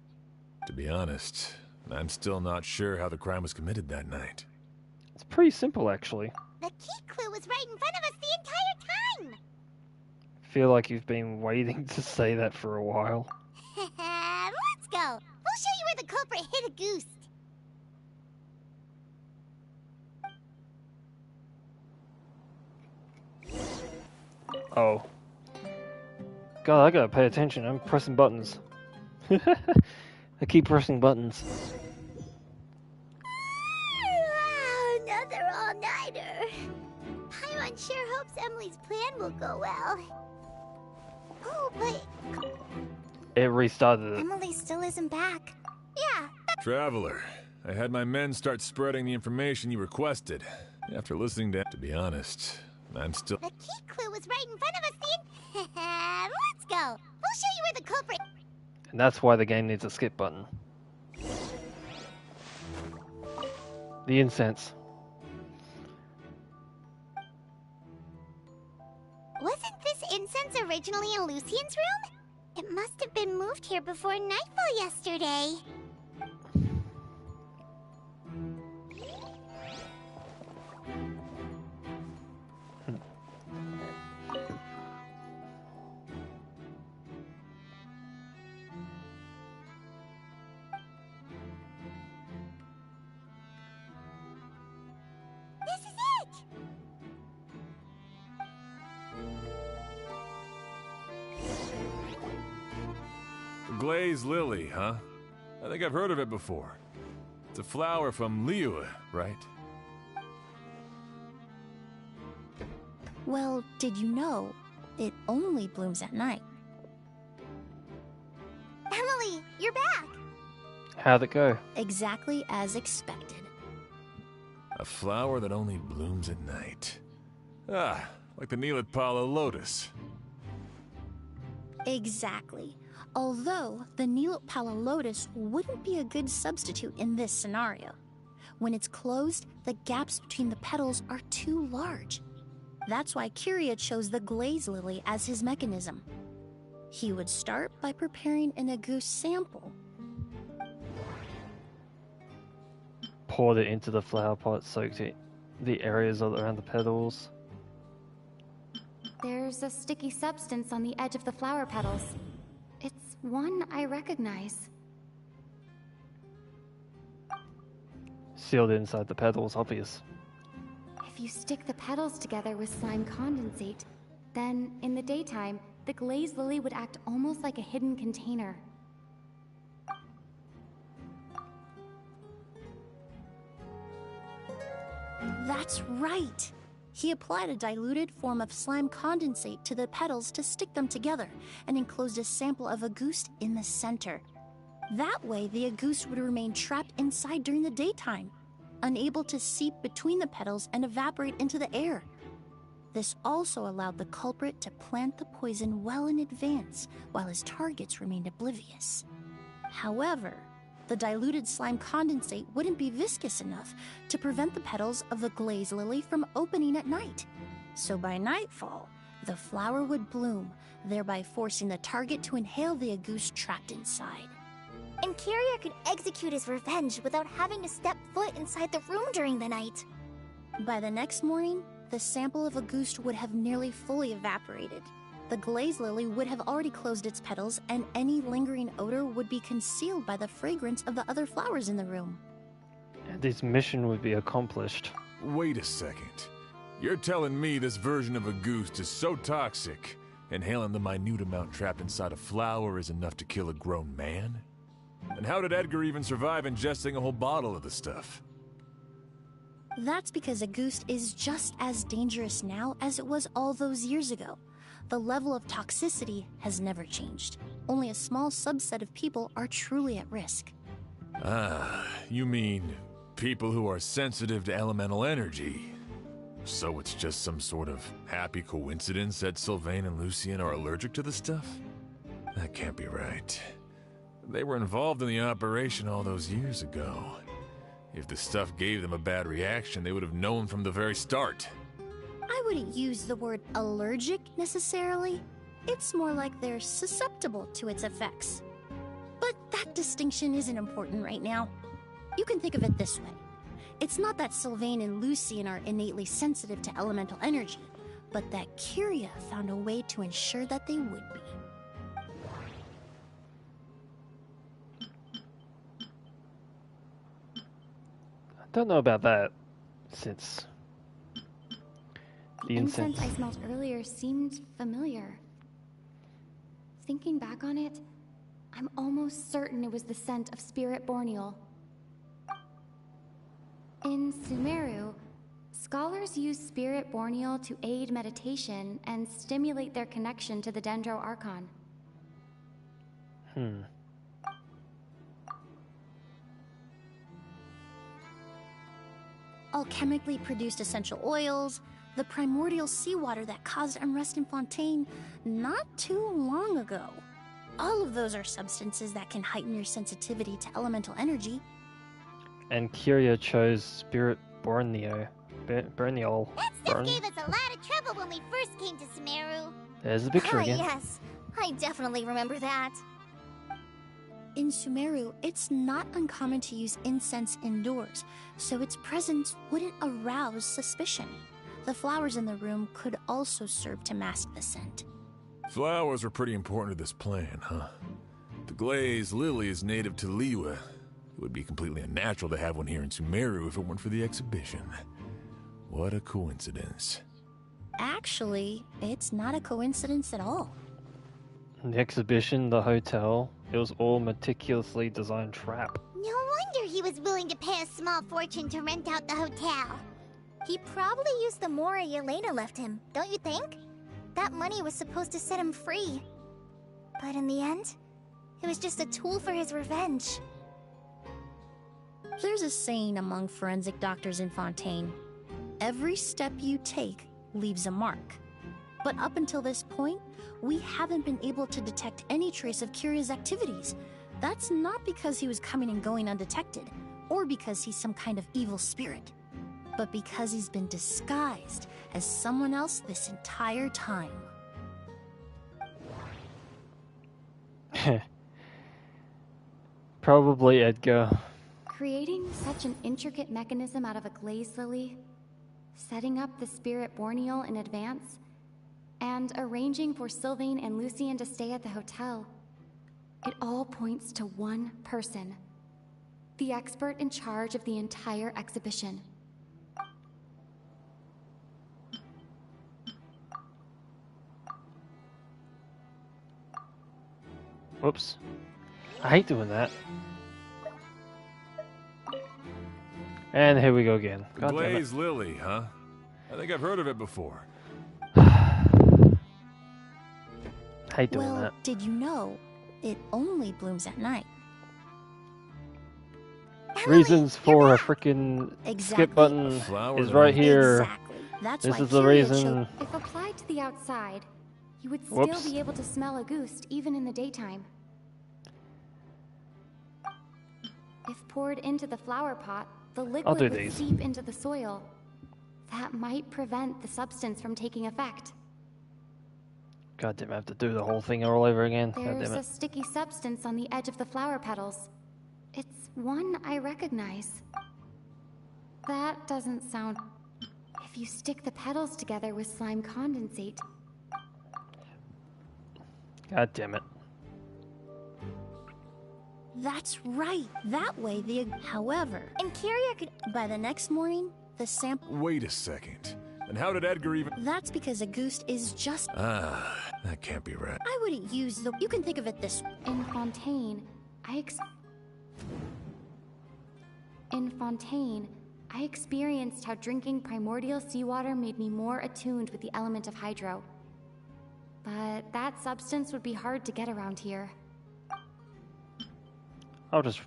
To be honest, I'm still not sure how the crime was committed that night. It's pretty simple, actually. The key clue was right in front of us the entire time. Feel like you've been waiting to say that for a while. Let's go. We'll show you where the culprit hid a goose. Oh. God, I gotta pay attention. I'm pressing buttons. I keep pressing buttons. Another all-nighter. Paimon sure hopes Emilie's plan will go well. Oh, but It restarted it. Emilie still isn't back. yeah, Traveler, I had my men start spreading the information you requested. After listening to be honest, I'm still... the key clue was right in front of us the Let's go. And that's why the game needs a skip button. The incense. Wasn't this incense originally in Lucien's room? It must have been moved here before nightfall yesterday. This is it! Glazed lily, huh? I think I've heard of it before. It's a flower from Liyue, right? Well, did you know it only blooms at night? Emilie, you're back! How'd it go? Exactly as expected. A flower that only blooms at night. Ah, like the Neelit Pala lotus. Exactly. Although the Neelit Pala lotus wouldn't be a good substitute in this scenario. When it's closed, the gaps between the petals are too large. That's why Kiria chose the glaze lily as his mechanism. He would start by preparing an Agus sample. Poured it into the flower pot, soaked it the areas around the petals. There's a sticky substance on the edge of the flower petals. It's one I recognize. Sealed inside the petals, obvious. If you stick the petals together with slime condensate, then in the daytime, the glaze lily would act almost like a hidden container. That's right! He applied a diluted form of slime condensate to the petals to stick them together and enclosed a sample of Agus in the center. That way, the Agus would remain trapped inside during the daytime, unable to seep between the petals and evaporate into the air. This also allowed the culprit to plant the poison well in advance while his targets remained oblivious. However, the diluted slime condensate wouldn't be viscous enough to prevent the petals of the glaze lily from opening at night. So by nightfall, the flower would bloom, thereby forcing the target to inhale the Agus trapped inside. And Kiria could execute his revenge without having to step foot inside the room during the night. By the next morning, the sample of Agus would have nearly fully evaporated. The glaze lily would have already closed its petals, and any lingering odor would be concealed by the fragrance of the other flowers in the room. And his mission would be accomplished. Wait a second. You're telling me this version of a goose is so toxic, inhaling the minute amount trapped inside a flower is enough to kill a grown man? And how did Edgar even survive ingesting a whole bottle of the stuff? That's because Agus is just as dangerous now as it was all those years ago. The level of toxicity has never changed. Only a small subset of people are truly at risk. Ah, you mean people who are sensitive to elemental energy. So it's just some sort of happy coincidence that Sylvain and Lucien are allergic to the stuff? That can't be right. They were involved in the operation all those years ago. If the stuff gave them a bad reaction, they would have known from the very start. I wouldn't use the word allergic necessarily. It's more like they're susceptible to its effects. But that distinction isn't important right now. You can think of it this way. It's not that Sylvain and Lucien are innately sensitive to elemental energy, but that Kiria found a way to ensure that they would be. I don't know about that, since The incense I smelled earlier seemed familiar. Thinking back on it, I'm almost certain it was the scent of Spirit Borneal. In Sumeru, scholars use Spirit Borneal to aid meditation and stimulate their connection to the Dendro Archon. Alchemically produced essential oils, the primordial seawater that caused unrest in Fontaine not too long ago. All of those are substances that can heighten your sensitivity to elemental energy. And Kyria chose Spirit Borneo. Borneol. That stuff gave us a lot of trouble when we first came to Sumeru. There's the picture again. Yes, I definitely remember that. In Sumeru, it's not uncommon to use incense indoors, so its presence wouldn't arouse suspicion. The flowers in the room could also serve to mask the scent. Flowers are pretty important to this plan, huh? The glazed lily is native to Liyue. It would be completely unnatural to have one here in Sumeru if it weren't for the exhibition. What a coincidence. Actually, it's not a coincidence at all. The exhibition, the hotel, it was all meticulously designed trap. No wonder he was willing to pay a small fortune to rent out the hotel. He probably used the mora Yelena left him, don't you think? That money was supposed to set him free. But in the end, it was just a tool for his revenge. There's a saying among forensic doctors in Fontaine. Every step you take leaves a mark. But up until this point, we haven't been able to detect any trace of Kyria's activities. That's not because he was coming and going undetected, or because he's some kind of evil spirit, but because he's been disguised as someone else this entire time. Probably Edgar. Creating such an intricate mechanism out of a glaze lily, setting up the spirit Borneol in advance, and arranging for Sylvain and Lucien to stay at the hotel. It all points to one person, the expert in charge of the entire exhibition. Whoops. I hate doing that. And here we go again. The God damn it. glazed lily, huh? I think I've heard of it before. Hate doing Well, that. did you know it only blooms at night? Reasons for a freaking Exactly. skip button Flower is that right I- here. Exactly. That's This why is the Kyria reason. If applied to the outside, you would still Whoops. be able to smell a goose even in the daytime. If poured into the flower pot, the do liquid would these. seep into the soil. That might prevent the substance from taking effect. God damn, I have to do the whole thing all over again. God There's damn a it. sticky substance on the edge of the flower petals. It's one I recognize. That doesn't sound... If you stick the petals together with slime condensate, God damn it. That's right. That way, however, And Kyria could... by the next morning, the sample. Wait a second. And how did Edgar even... That's because a goose is just. Ah, that can't be right. I wouldn't use the. You can think of it this. in Fontaine, I experienced how drinking primordial seawater made me more attuned with the element of hydro. But that substance would be hard to get around here. I'll just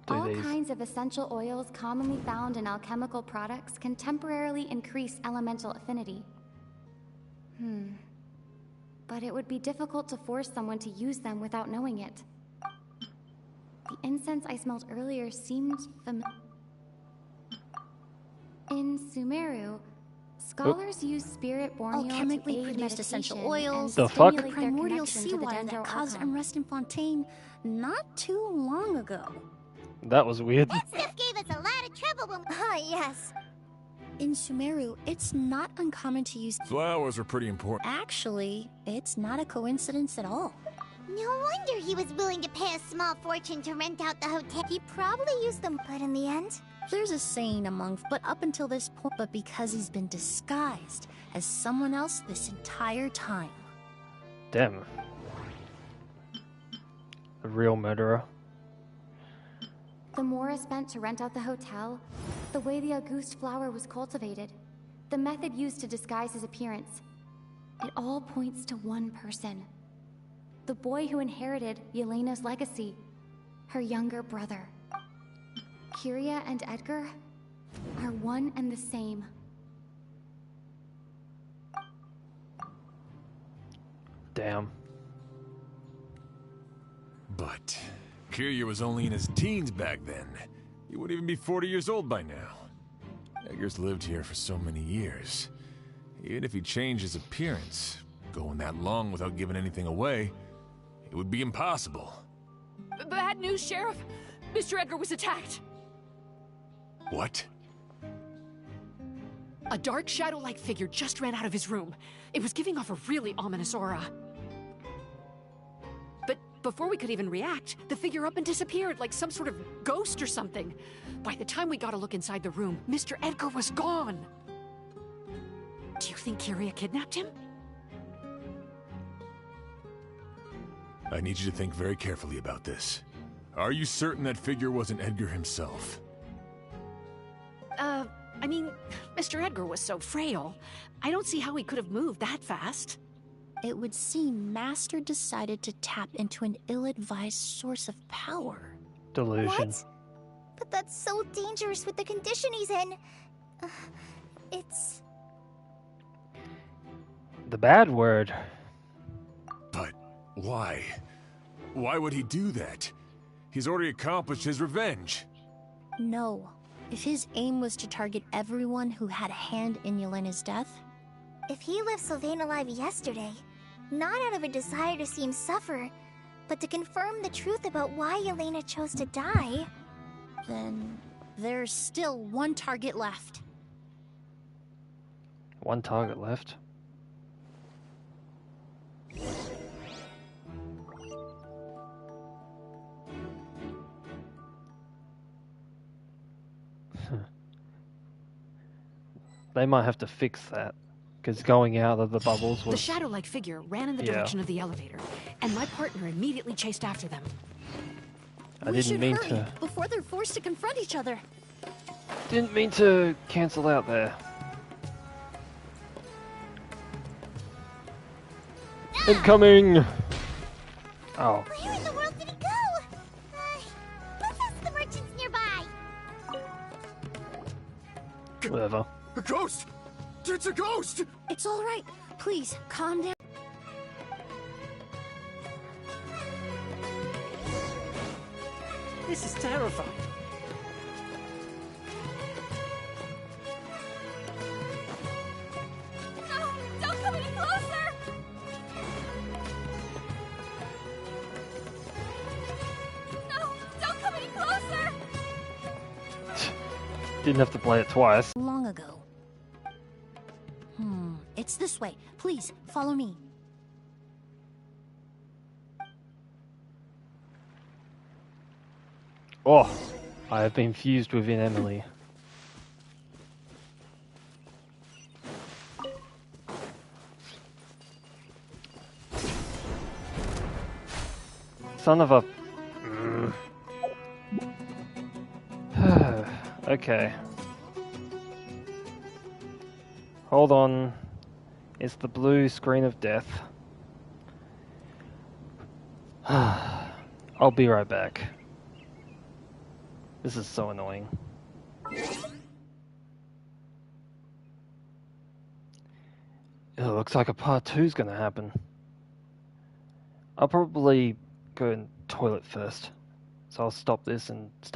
do All these. kinds of essential oils commonly found in alchemical products can temporarily increase elemental affinity. But it would be difficult to force someone to use them without knowing it. The incense I smelled earlier seemed familiar. In Sumeru, scholars use spirit Borneo to Alchemically aid produced essential meditation oils. The and fuck? stimulate their Primordial connection to the seawater that Dendro caused Archon. unrest in Fontaine not too long ago. That was weird. That stuff gave us a lot of trouble when Ah, yes. In Sumeru, it's not uncommon to use. Flowers are pretty important. Actually, it's not a coincidence at all. No wonder he was willing to pay a small fortune to rent out the hotel. He probably used them, but in the end... There's a saying among, but up until this point, but because he's been disguised as someone else this entire time. Damn. A real murderer. The Mora spent to rent out the hotel, the way the Auguste flower was cultivated, the method used to disguise his appearance. It all points to one person. The boy who inherited Yelena's legacy, her younger brother. Kyria and Edgar are one and the same. Damn. But Kiryu was only in his teens back then. He wouldn't even be 40 years old by now. Edgar's lived here for so many years. Even if he changed his appearance, going that long without giving anything away, it would be impossible. Bad news, Sheriff. Mr. Edgar was attacked. What? A dark shadow-like figure just ran out of his room. It was giving off a really ominous aura. But before we could even react, the figure up and disappeared like some sort of ghost or something. By the time we got a look inside the room, Mr. Edgar was gone. Do you think Kiria kidnapped him? I need you to think very carefully about this. Are you certain that figure wasn't Edgar himself? I mean, Mr. Edgar was so frail. I don't see how he could have moved that fast. It would seem Master decided to tap into an ill-advised source of power. Delusion. What? But that's so dangerous with the condition he's in. It's... The bad word. But why? Why would he do that? He's already accomplished his revenge. No. If his aim was to target everyone who had a hand in Yelena's death... If he left Sylvain alive yesterday, not out of a desire to see him suffer, but to confirm the truth about why Yelena chose to die... Then there's still one target left. One target left? They might have to fix that, because going out of the bubbles was... The shadow-like figure ran in the direction of the elevator, and my partner immediately chased after them. I didn't mean hurry to... before they're forced to confront each other. Didn't mean to cancel out there. Incoming! Oh. Where in the world did he go? Let's ask the merchants nearby. Whatever. A ghost! It's a ghost! It's all right. Please, calm down. This is terrifying. No! Don't come any closer! No! Don't come any closer! Didn't have to play it twice. Long ago. It's this way. Please, follow me. Oh, I have been fused within Emilie. Son of a... Okay. Hold on. It's the blue screen of death. I'll be right back. This is so annoying. It looks like a part 2's gonna happen. I'll probably go and toilet first. So I'll stop this and start